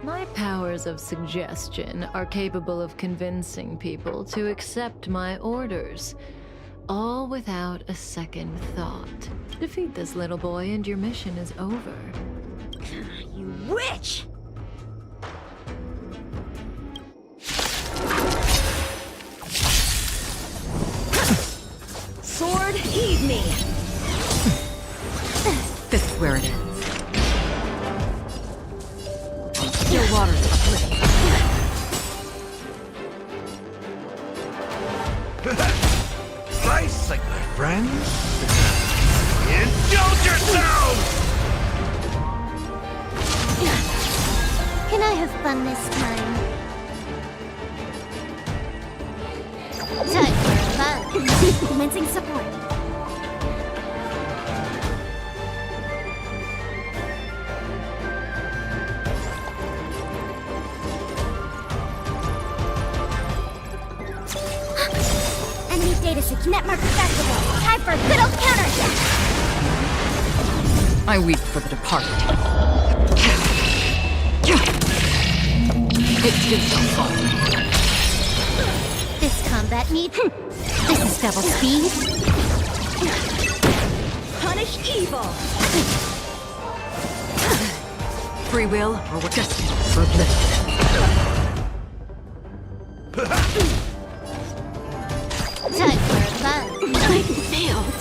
My powers of suggestion are capable of convincing people to accept my orders, all without a second thought. Defeat this little boy and your mission is over. You witch! Sword, heed me! This is where it ends. Still waters uplift. Slice like my friends? Indulge yourselves! Can I have fun this time? Time for fun. Commencing support. Enemy data net mark accessible. Time for a good old counterattack. I weep for the departed. It gives no fun. This combat needs. This is double speed. Punish evil! Free will, or we're destined for oblivion. Time for fun. I failed.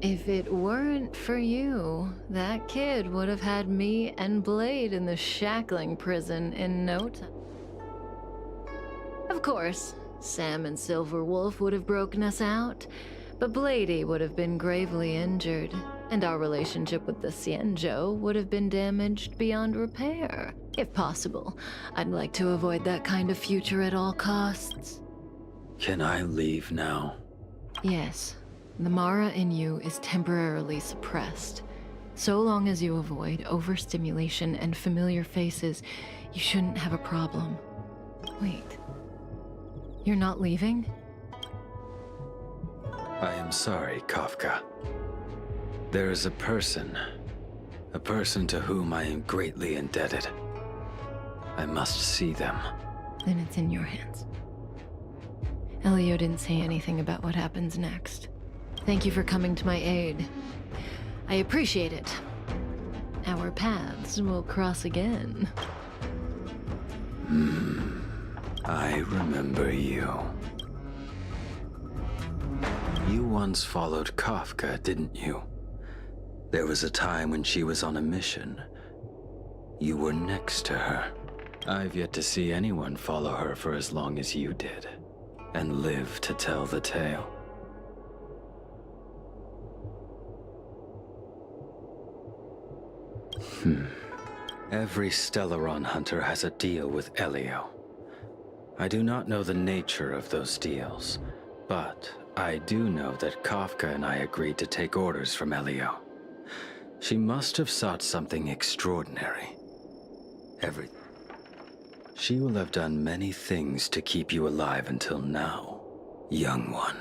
If it weren't for you, that kid would have had me and Blade in the shackling prison in no time. Of course, Sam and Silver Wolf would have broken us out, but Bladey would have been gravely injured, and our relationship with the Xianzhou would have been damaged beyond repair. If possible, I'd like to avoid that kind of future at all costs. Can I leave now? Yes. The Mara in you is temporarily suppressed. So long as you avoid overstimulation and familiar faces, you shouldn't have a problem. Wait. You're not leaving? I am sorry, Kafka. There is a person to whom I am greatly indebted. I must see them. Then it's in your hands. Elio didn't say anything about what happens next. Thank you for coming to my aid. I appreciate it. Our paths will cross again. I remember you. You once followed Kafka, didn't you? There was a time when she was on a mission. You were next to her. I've yet to see anyone follow her for as long as you did, and live to tell the tale. Every Stellaron hunter has a deal with Elio. I do not know the nature of those deals, but I do know that Kafka and I agreed to take orders from Elio. She must have sought something extraordinary. She will have done many things to keep you alive until now, young one.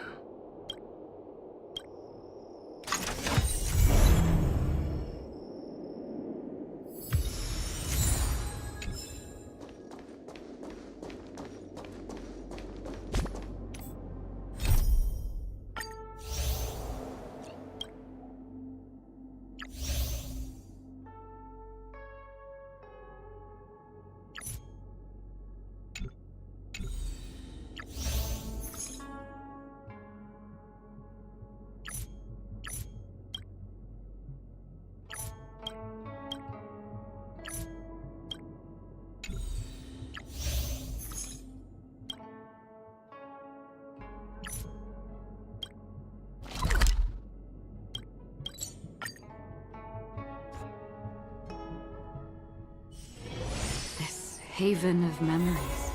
haven of memories.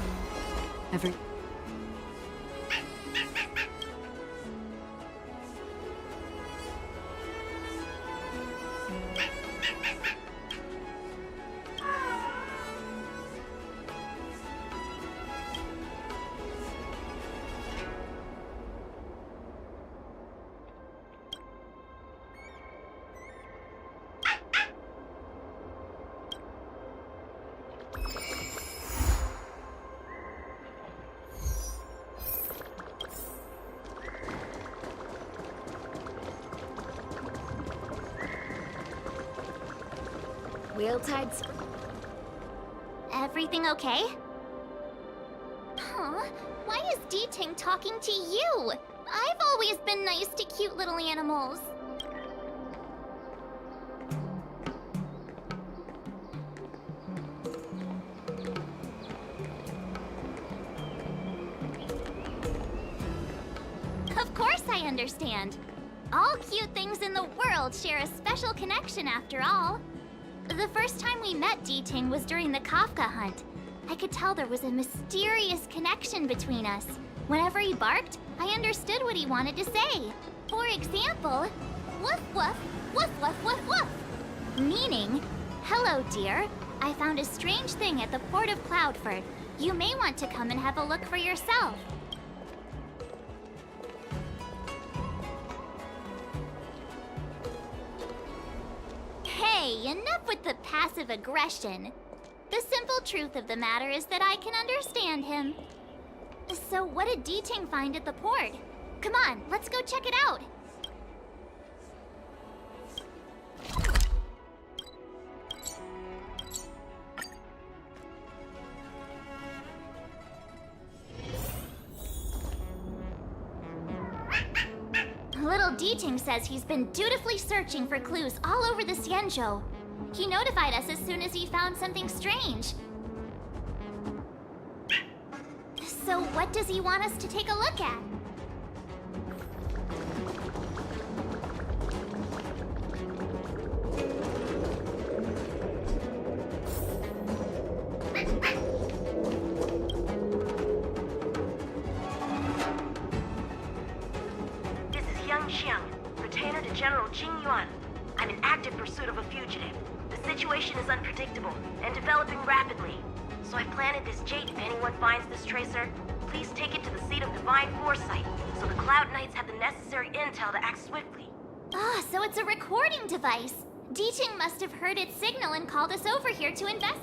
Every... Wheel tides. Everything okay? Huh? Why is D-Ting talking to you? I've always been nice to cute little animals. Of course I understand. All cute things in the world share a special connection after all. The first time we met D-Ting was during the Kafka hunt. I could tell there was a mysterious connection between us. Whenever he barked, I understood what he wanted to say. For example, woof woof, woof woof woof woof. Meaning, hello dear, I found a strange thing at the port of Cloudford. You may want to come and have a look for yourself. Hey, enough with the passive aggression. The simple truth of the matter is that I can understand him. So what did D-Ting find at the port? Come on, let's go check it out. Little D-Ting says he's been dutifully searching for clues all over the Xianzhou. He notified us as soon as he found something strange. So what does he want us to take a look at? Retainer to General Jing Yuan. I'm in active pursuit of a fugitive. The situation is unpredictable and developing rapidly. So I planted this jade if anyone finds this tracer. Please take it to the seat of divine foresight, so the Cloud Knights have the necessary intel to act swiftly. Ah, so it's a recording device. D-Ting must have heard its signal and called us over here to invest.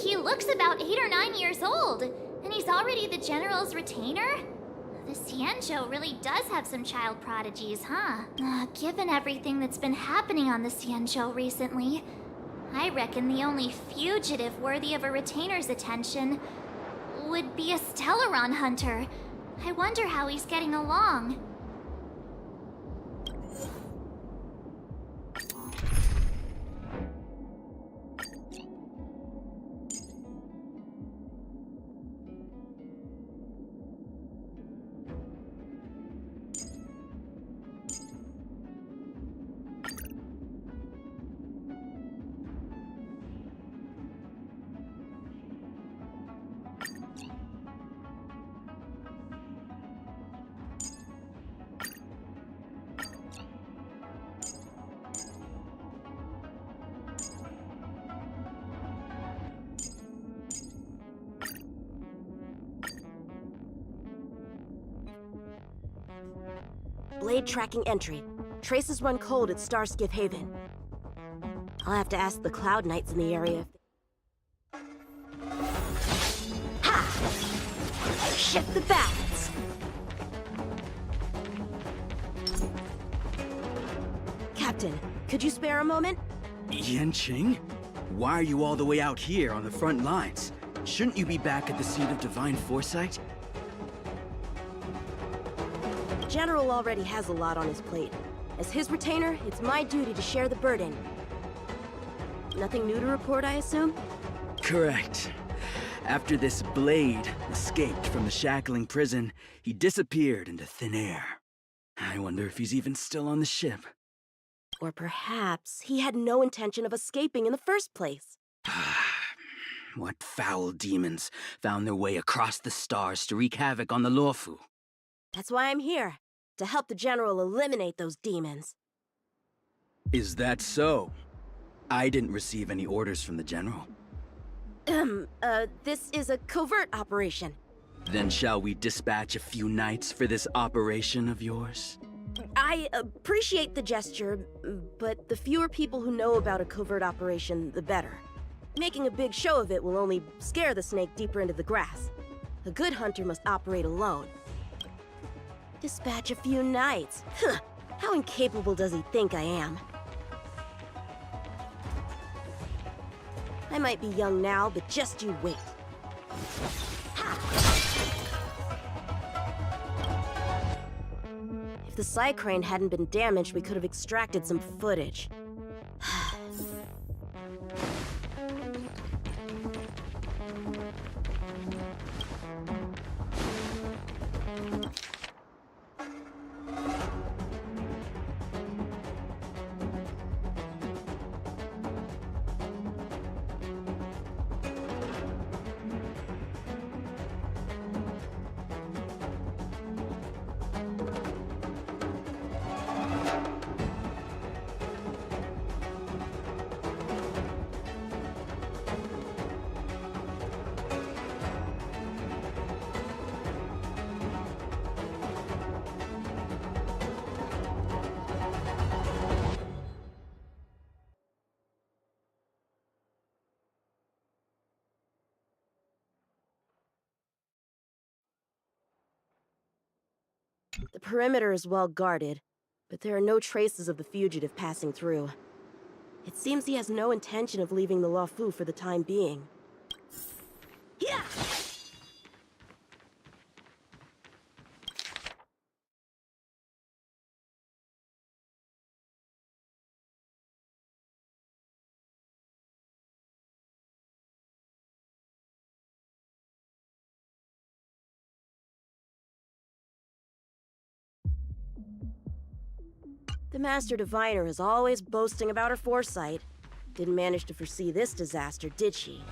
He looks about 8 or 9 years old, and he's already the General's retainer? The Xianzhou really does have some child prodigies, huh? Given everything that's been happening on the Xianzhou recently, I reckon the only fugitive worthy of a retainer's attention would be a Stellaron hunter. I wonder how he's getting along. Blade tracking entry. Traces run cold at Starskiff Haven. I'll have to ask the Cloud Knights in the area if... Ha! Shift the balance! Captain, could you spare a moment? Yanqing? Why are you all the way out here on the front lines? Shouldn't you be back at the seat of divine foresight? General already has a lot on his plate. As his retainer, it's my duty to share the burden. Nothing new to report, I assume? Correct. After this Blade escaped from the shackling prison, he disappeared into thin air. I wonder if he's even still on the ship. Or perhaps he had no intention of escaping in the first place. What foul demons found their way across the stars to wreak havoc on the Luofu? That's why I'm here, to help the General eliminate those demons. Is that so? I didn't receive any orders from the General. This is a covert operation. Then shall we dispatch a few knights for this operation of yours? I appreciate the gesture, but the fewer people who know about a covert operation, the better. Making a big show of it will only scare the snake deeper into the grass. A good hunter must operate alone. Dispatch a few knights? Huh. How incapable does he think I am? I might be young now, but just you wait. If the Psycrane hadn't been damaged, we could have extracted some footage. The perimeter is well guarded, but there are no traces of the fugitive passing through. It seems he has no intention of leaving the Luofu for the time being. Yeah! The Master Diviner is always boasting about her foresight. Didn't manage to foresee this disaster, did she?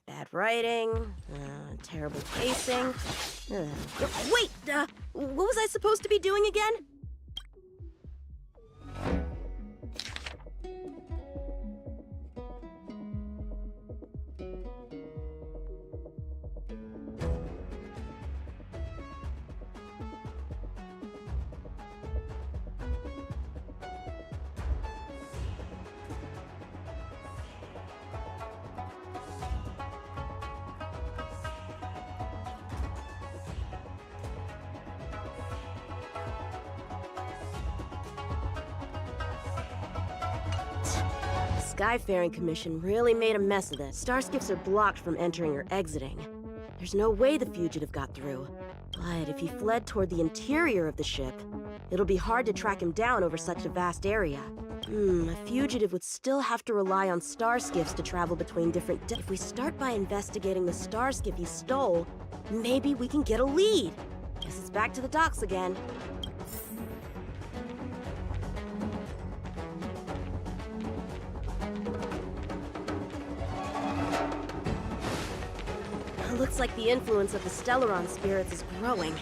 Bad writing, terrible pacing. Wait, what was I supposed to be doing again? Skyfaring Commission really made a mess of this. Starskips are blocked from entering or exiting. There's no way the fugitive got through. But if he fled toward the interior of the ship, it'll be hard to track him down over such a vast area. A fugitive would still have to rely on star skiffs to travel between different... If we start by investigating the star skiff he stole, maybe we can get a lead. Guess it's back to the docks again. Looks like the influence of the Stellaron spirits is growing.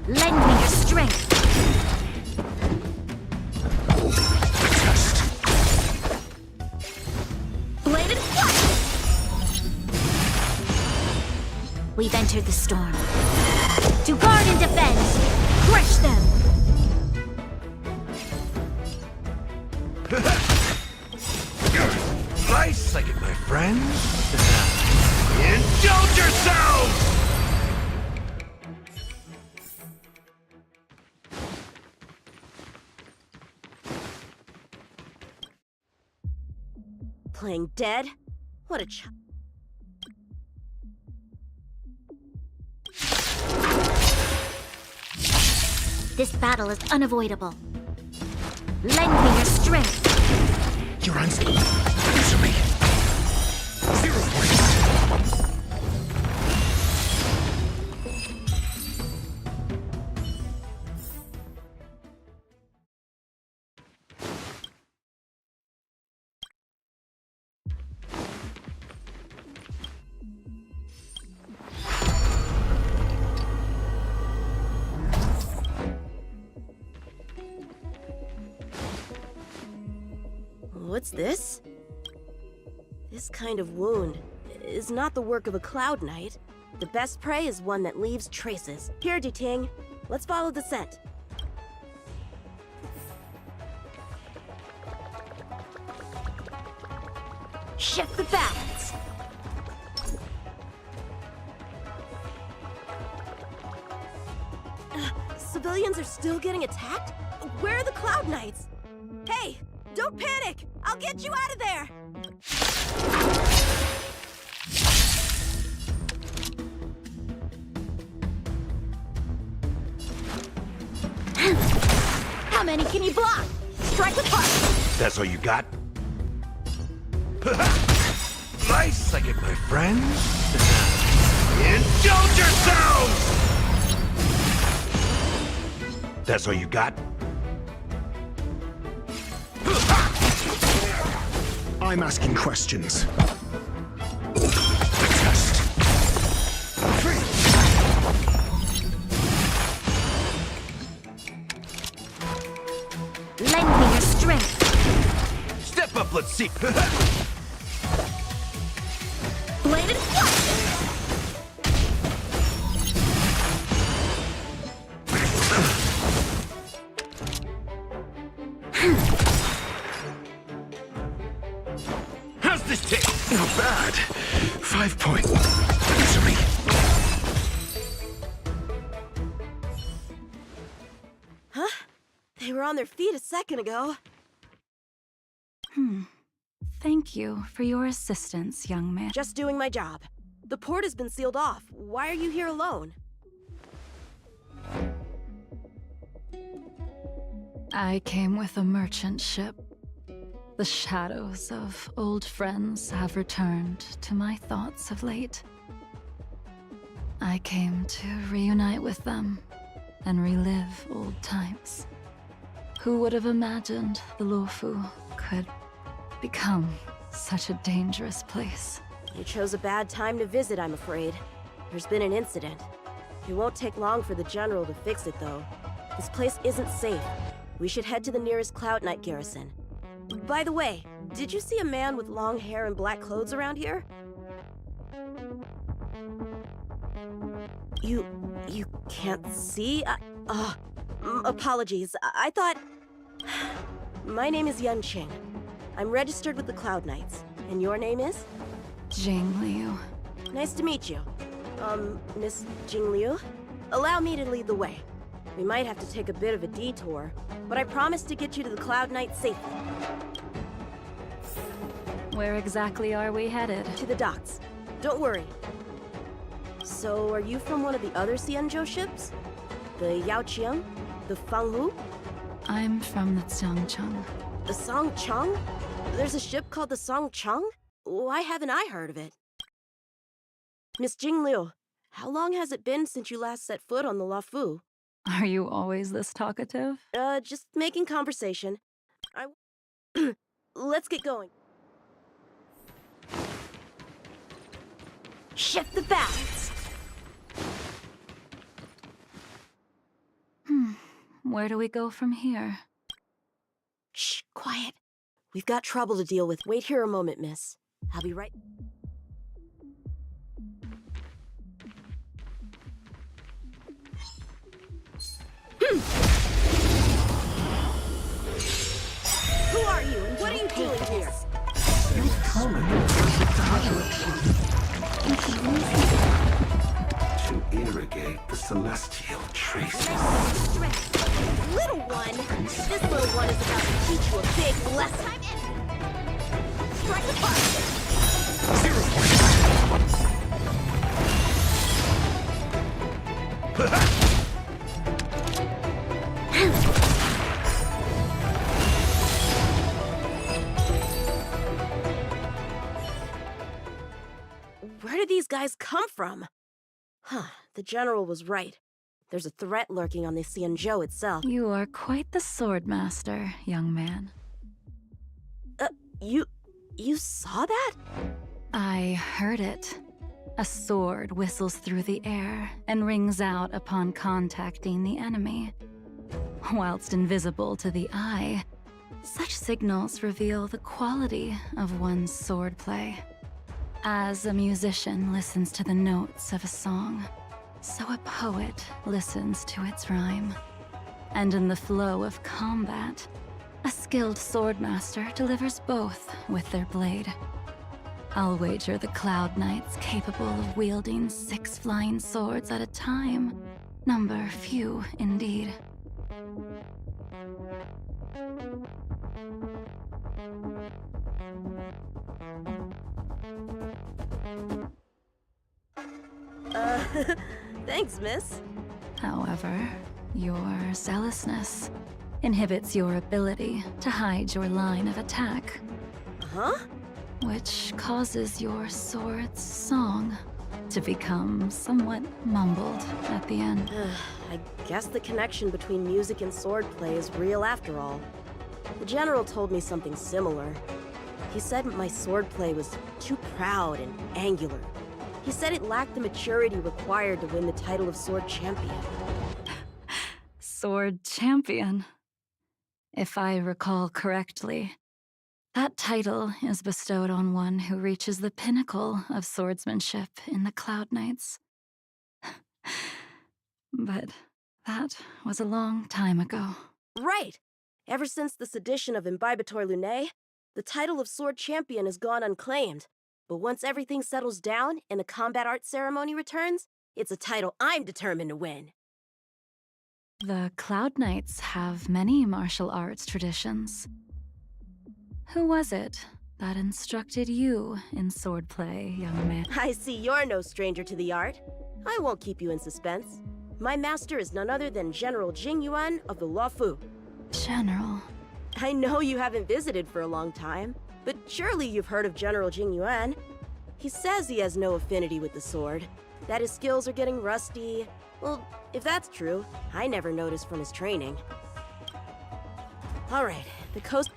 Lend me your strength. Bladed flash! We've entered the storm. To guard and defend! Crush them! Nice, I get my friends. Indulge yourselves! Playing dead? What a This battle is unavoidable. Lend me your strength. You're unstable. Answer me. 0 points. What's this? This kind of wound is not the work of a Cloud Knight. The best prey is one that leaves traces. Here, Duting. Let's follow the scent. Shift the balance. Civilians are still getting attacked? Where are the Cloud Knights? Hey, don't panic! I'll get you out of there! How many can you block? Strike apart! That's all you got? Nice, I get my friends. Indulge yourselves! That's all you got? I'm asking questions. Lend me your strength. Step up, let's see. Bladed flash! How's this take? Not bad. 5 points. Answer me. Huh? They were on their feet a second ago. Thank you for your assistance, young man. Just doing my job. The port has been sealed off. Why are you here alone? I came with a merchant ship. The shadows of old friends have returned to my thoughts of late. I came to reunite with them and relive old times. Who would have imagined the Luofu could become such a dangerous place? You chose a bad time to visit, I'm afraid. There's been an incident. It won't take long for the General to fix it, though. This place isn't safe. We should head to the nearest Cloud Knight garrison. By the way, did you see a man with long hair and black clothes around here? You can't see? Apologies. I thought... My name is Yunqing. I'm registered with the Cloud Knights. And your name is? Jing Liu. Nice to meet you. Miss Jing Liu? Allow me to lead the way. We might have to take a bit of a detour, but I promise to get you to the Cloud Knight safely. Where exactly are we headed? To the docks. Don't worry. So, are you from one of the other Xianzhou ships? The Yaoqiang? The Fanghu? I'm from the Xianzhou. The Songchang? There's a ship called the Songchang? Why haven't I heard of it? Miss Jingliu, how long has it been since you last set foot on the Luofu? Are you always this talkative? Just making conversation. Let's get going. Shift the balance! Where do we go from here? Shh, quiet. We've got trouble to deal with. Wait here a moment, miss. I'll be right... Who are you and what are you doing here? You told me to irrigate the celestial traces. Little one! This little one is about to teach you a big lesson. Strike the fire! 0 Where did these guys come from? Huh, the general was right. There's a threat lurking on the Xianzhou itself. You are quite the sword master, young man. You saw that? I heard it. A sword whistles through the air and rings out upon contacting the enemy. Whilst invisible to the eye, such signals reveal the quality of one's swordplay. As a musician listens to the notes of a song, so a poet listens to its rhyme. And in the flow of combat, a skilled swordmaster delivers both with their blade. I'll wager the Cloud Knights capable of wielding 6 flying swords at a time. Number few indeed. Thanks, miss. However, your zealousness inhibits your ability to hide your line of attack. Huh? Which causes your sword's song to become somewhat mumbled at the end. I guess the connection between music and swordplay is real after all. The general told me something similar. He said my swordplay was too proud and angular. He said it lacked the maturity required to win the title of Sword Champion. Sword Champion. If I recall correctly, that title is bestowed on one who reaches the pinnacle of swordsmanship in the Cloud Knights. But that was a long time ago. Right! Ever since the sedition of Imbibitor Lunae, the title of Sword Champion has gone unclaimed. But once everything settles down and the combat art ceremony returns, it's a title I'm determined to win. The Cloud Knights have many martial arts traditions. Who was it that instructed you in swordplay, young man? I see you're no stranger to the art. I won't keep you in suspense. My master is none other than General Jingyuan of the Luofu. General? I know you haven't visited for a long time, but surely you've heard of General Jingyuan. He says he has no affinity with the sword, that his skills are getting rusty. Well, if that's true, I never noticed from his training. All right, the coast...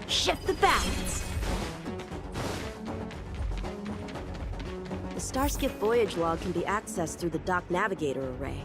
Shift the balance! The Starskip voyage log can be accessed through the dock navigator array.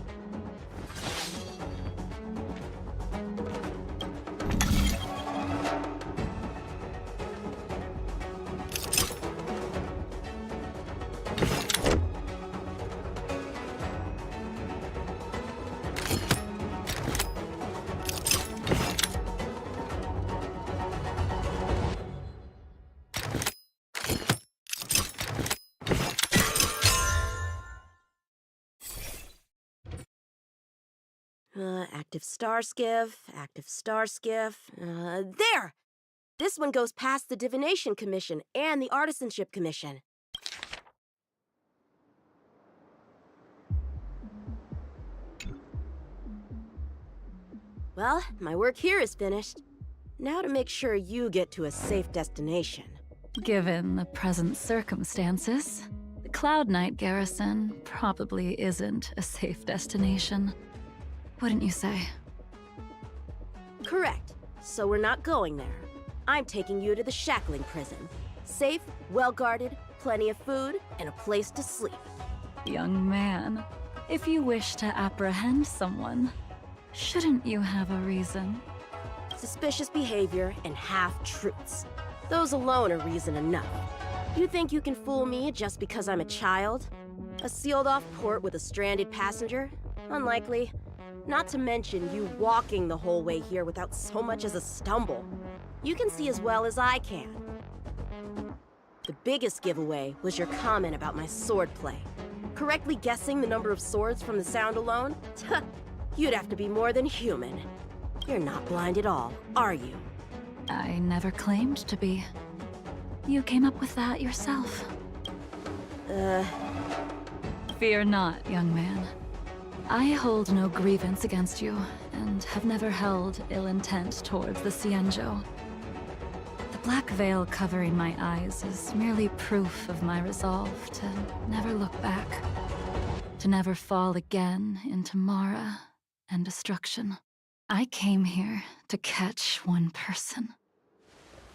Active star skiff, active star skiff. There! This one goes past the Divination Commission and the Artisanship Commission. Well, my work here is finished. Now to make sure you get to a safe destination. Given the present circumstances, the Cloud Knight garrison probably isn't a safe destination. Wouldn't you say? Correct. So we're not going there. I'm taking you to the shackling prison. Safe, well-guarded, plenty of food, and a place to sleep. Young man, if you wish to apprehend someone, shouldn't you have a reason? Suspicious behavior and half-truths. Those alone are reason enough. You think you can fool me just because I'm a child? A sealed-off port with a stranded passenger? Unlikely. Not to mention you walking the whole way here without so much as a stumble. You can see as well as I can. The biggest giveaway was your comment about my swordplay. Correctly guessing the number of swords from the sound alone? You'd have to be more than human. You're not blind at all, are you? I never claimed to be. You came up with that yourself. Fear not, young man. I hold no grievance against you, and have never held ill intent towards the Xianzhou. The black veil covering my eyes is merely proof of my resolve to never look back. To never fall again into Mara and destruction. I came here to catch one person.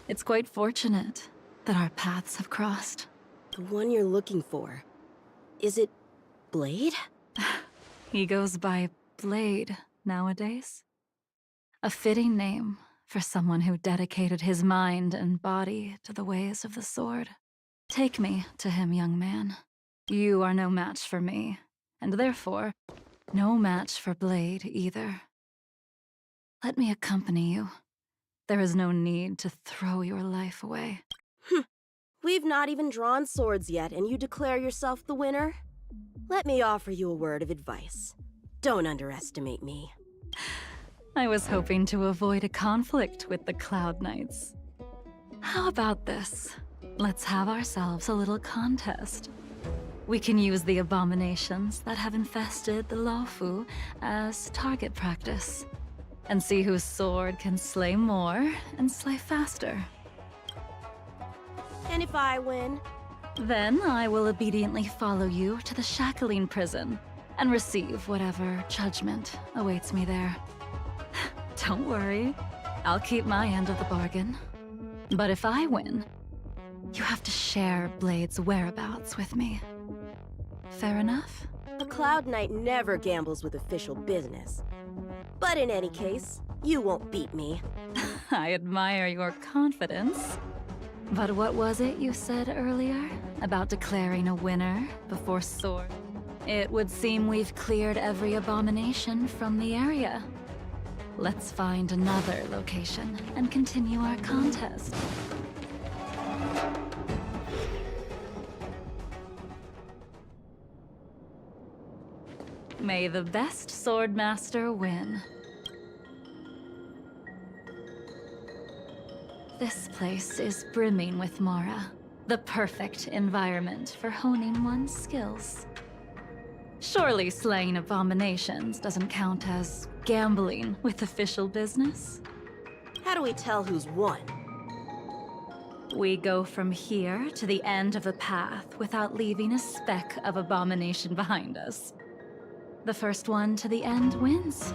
It's quite fortunate that our paths have crossed. The one you're looking for. Is it Blade? He goes by Blade nowadays. A fitting name for someone who dedicated his mind and body to the ways of the sword. Take me to him, young man. You are no match for me, and therefore, no match for Blade either. Let me accompany you. There is no need to throw your life away. We've not even drawn swords yet, and you declare yourself the winner? Let me offer you a word of advice. Don't underestimate me. I was hoping to avoid a conflict with the Cloud Knights. How about this? Let's have ourselves a little contest. We can use the abominations that have infested the Luofu as target practice, and see whose sword can slay more and slay faster. And if I win? Then I will obediently follow you to the shackling prison and receive whatever judgment awaits me there. Don't worry, I'll keep my end of the bargain. But if I win, you have to share Blade's whereabouts with me. Fair enough? A Cloud Knight never gambles with official business. But in any case, you won't beat me. I admire your confidence. But what was it you said earlier about declaring a winner before sword? It would seem we've cleared every abomination from the area. Let's find another location and continue our contest. May the best swordmaster win. This place is brimming with Mara, the perfect environment for honing one's skills. Surely slaying abominations doesn't count as gambling with official business? How do we tell who's won? We go from here to the end of the path without leaving a speck of abomination behind us. The first one to the end wins.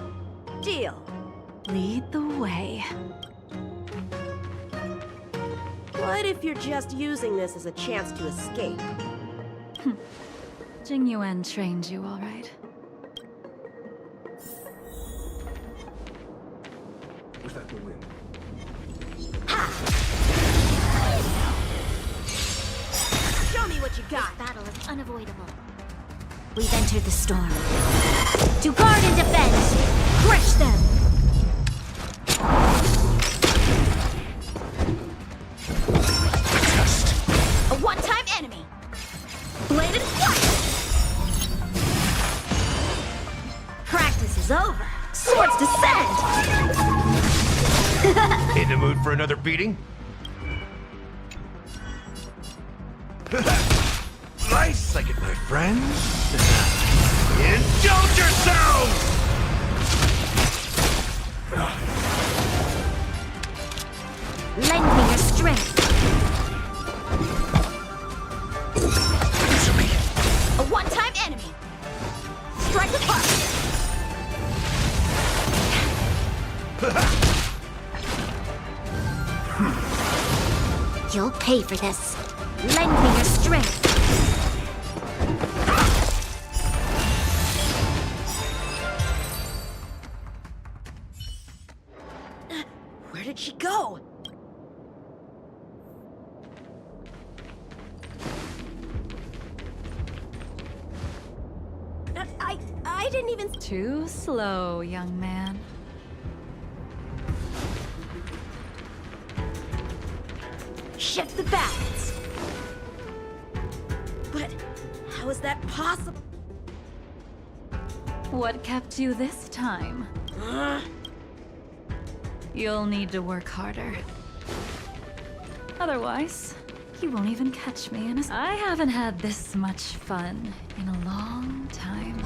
Deal. Lead the way. What if you're just using this as a chance to escape? Jing Yuan trained you, all right. Was that the wind? Show me what you got. This battle is unavoidable. We've entered the storm. To guard and defend! Crush them! A one-time enemy! Bladed flight! Practice is over. Swords to another beating? Nice, I get my friends. Indulge yourselves! Lend me your strength. Answer me. A one-time enemy. Strike with heart. You'll pay for this. Lend me your strength. Where did she go? I didn't even... Too slow, young man. Shift the balance. But how is that possible? What kept you this time? You'll need to work harder. Otherwise, you won't even catch me in a... I haven't had this much fun in a long time.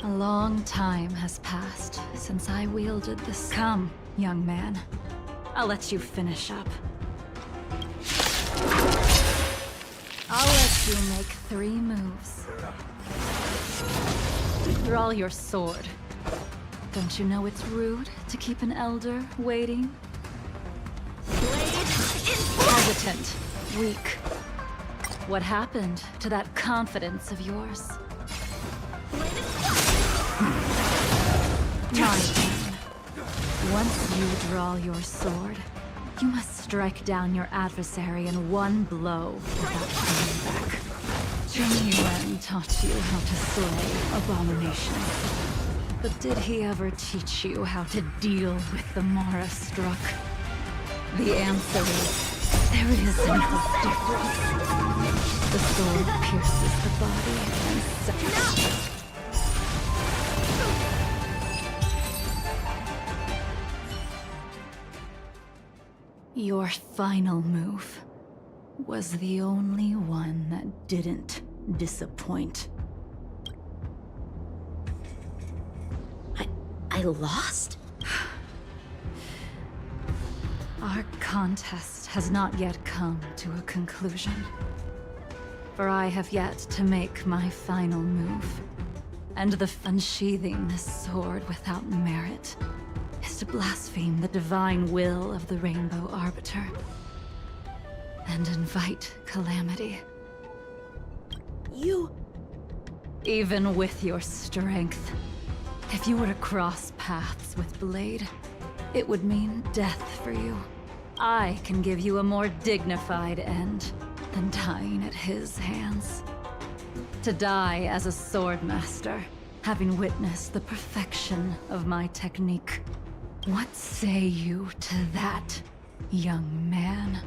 A long time has passed since I wielded this. Come, young man. I'll let you finish up. I'll let you make 3 moves. Draw your sword. Don't you know it's rude to keep an elder waiting? Hesitant, weak. What happened to that confidence of yours? My turn. Once you draw your sword, you must strike down your adversary in one blow without turning back. Jing Yuan taught you how to slay abominations. But did he ever teach you how to deal with the Mara struck? The answer is, there is no difference. The sword pierces the body and separates. Your final move was the only one that didn't disappoint. I lost? Our contest has not yet come to a conclusion. For I have yet to make my final move. And the unsheathing this sword without merit is to blaspheme the divine will of the Rainbow Arbiter. And invite calamity. You... Even with your strength, if you were to cross paths with Blade, it would mean death for you. I can give you a more dignified end than dying at his hands. To die as a swordmaster, having witnessed the perfection of my technique. What say you to that, young man?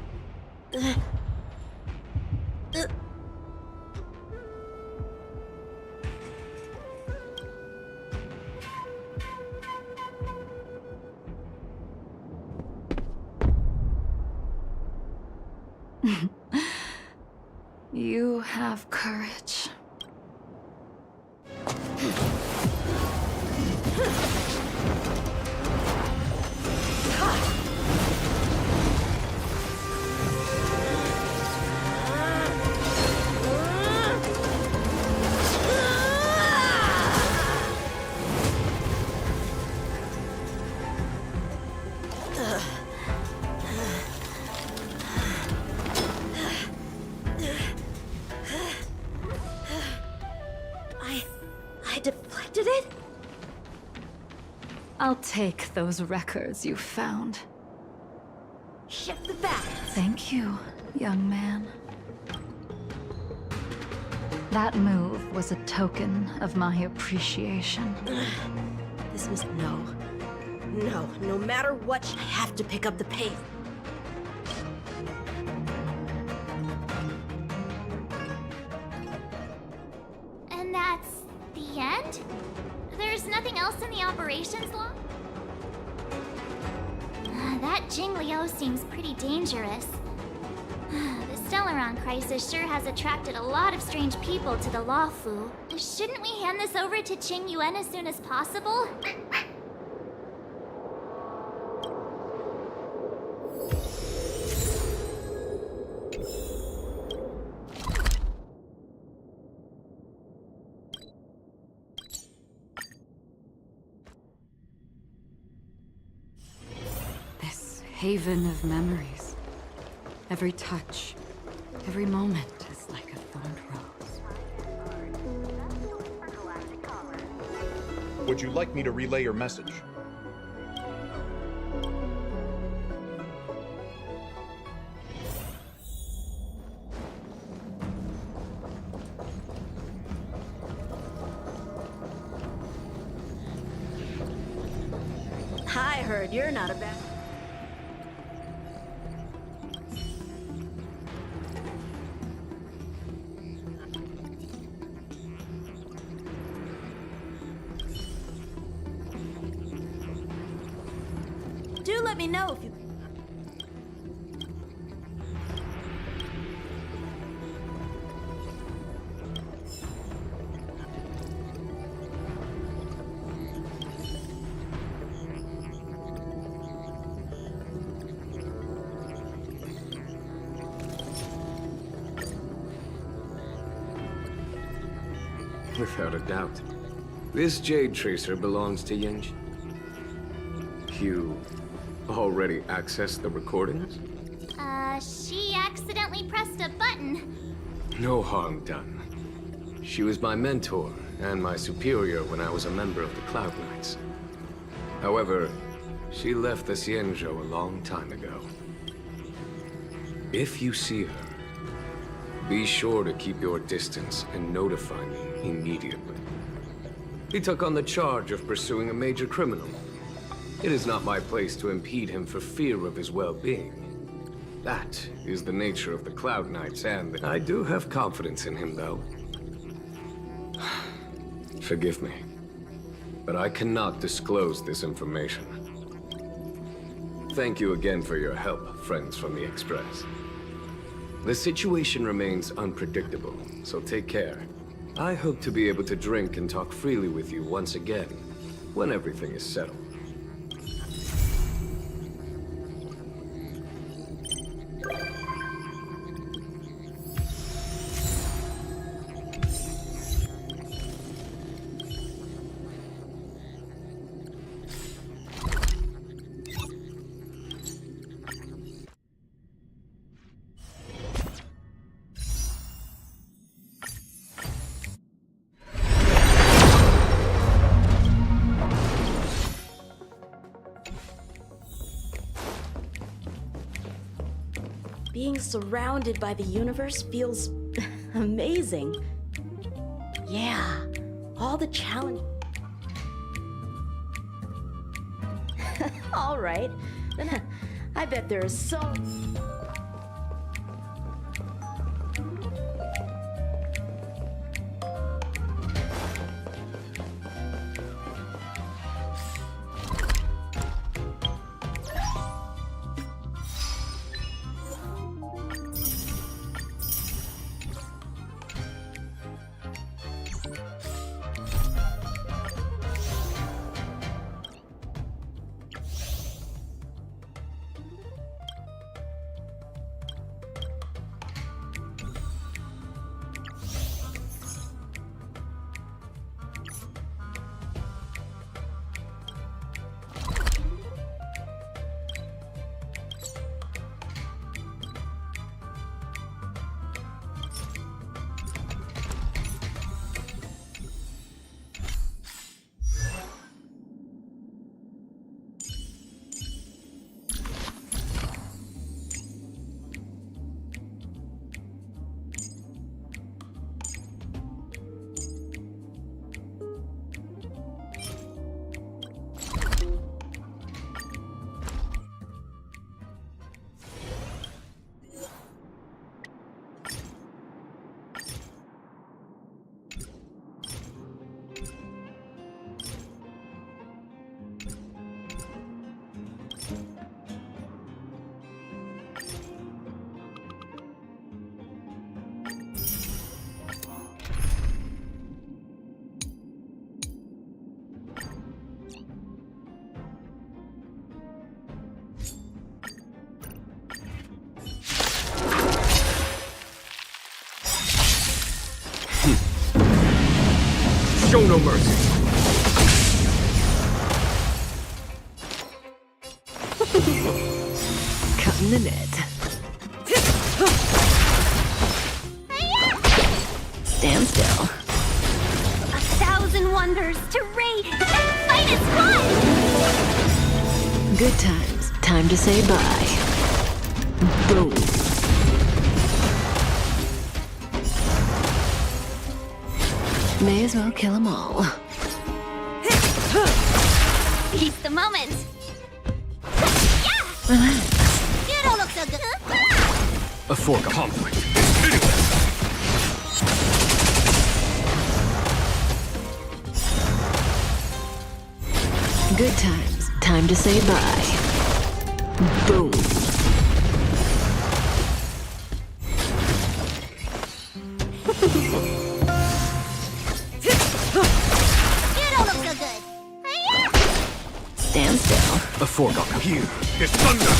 You have courage. I deflected it? I'll take those records you found. Shift the balance. Thank you, young man. That move was a token of my appreciation. This was no matter what, I have to pick up the pace. And that's the end? There's nothing else in the operations log? That Jing Liu seems pretty dangerous. The Stellaron crisis sure has attracted a lot of strange people to the Luofu. Shouldn't we hand this over to Qing Yuan as soon as possible? Haven of memories. Every touch, every moment is like a thorned rose. Would you like me to relay your message? I heard you're not a bad... Do let me know if you... Without a doubt. This Jade Tracer belongs to Xianzhou. You already accessed the recordings? She accidentally pressed a button. No harm done. She was my mentor and my superior when I was a member of the Cloud Knights. However, she left the Xianzhou a long time ago. If you see her, be sure to keep your distance and notify me immediately. He took on the charge of pursuing a major criminal. It is not my place to impede him for fear of his well-being. That is the nature of the Cloud Knights, and I do have confidence in him, though. Forgive me, but I cannot disclose this information. Thank you again for your help, friends from the Express. The situation remains unpredictable, so take care. I hope to be able to drink and talk freely with you once again, when everything is settled. Being surrounded by the universe feels amazing. Yeah, all the challenge... All right, then I bet there is so... Show no mercy. Cutting the net. Stand still. 1,000 wonders to rate and fight as one! Good times. Time to say bye. Boom. May as well kill them all. He's the moment! Relax. You don't look so good. A foregone conflict. Good times. Time to say bye. Boom. You don't look so good. Stand still. A foregone. Here is thunder.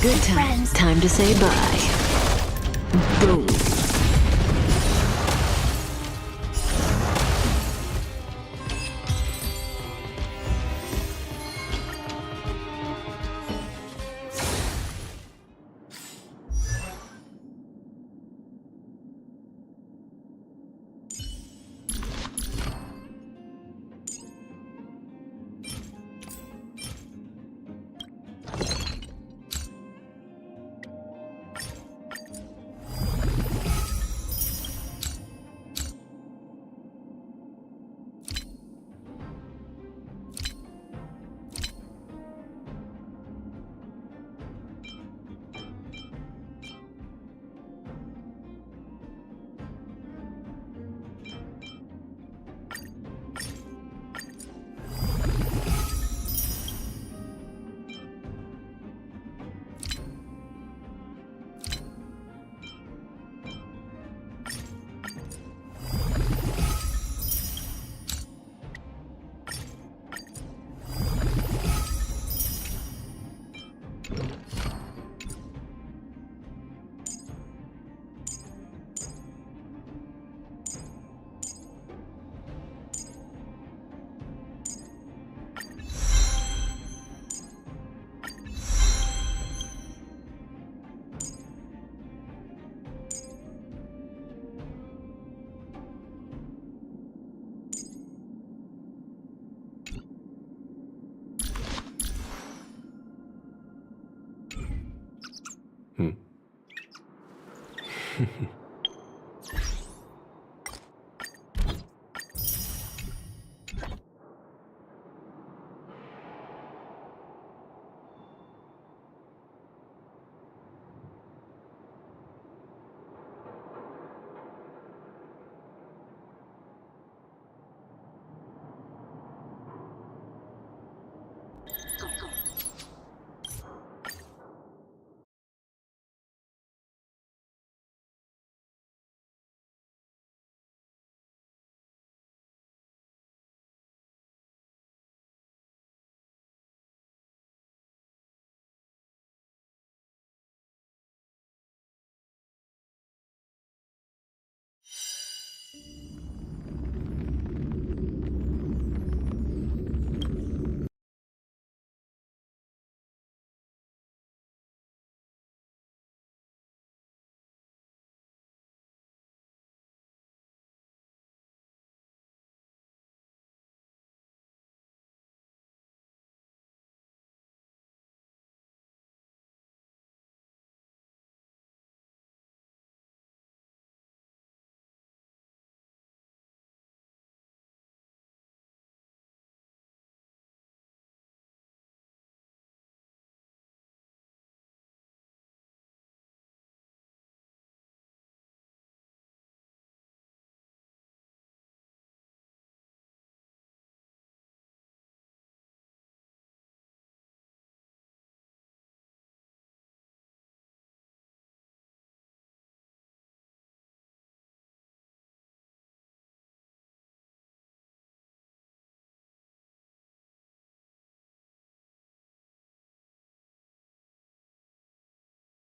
Good times. Time to say bye. Boom.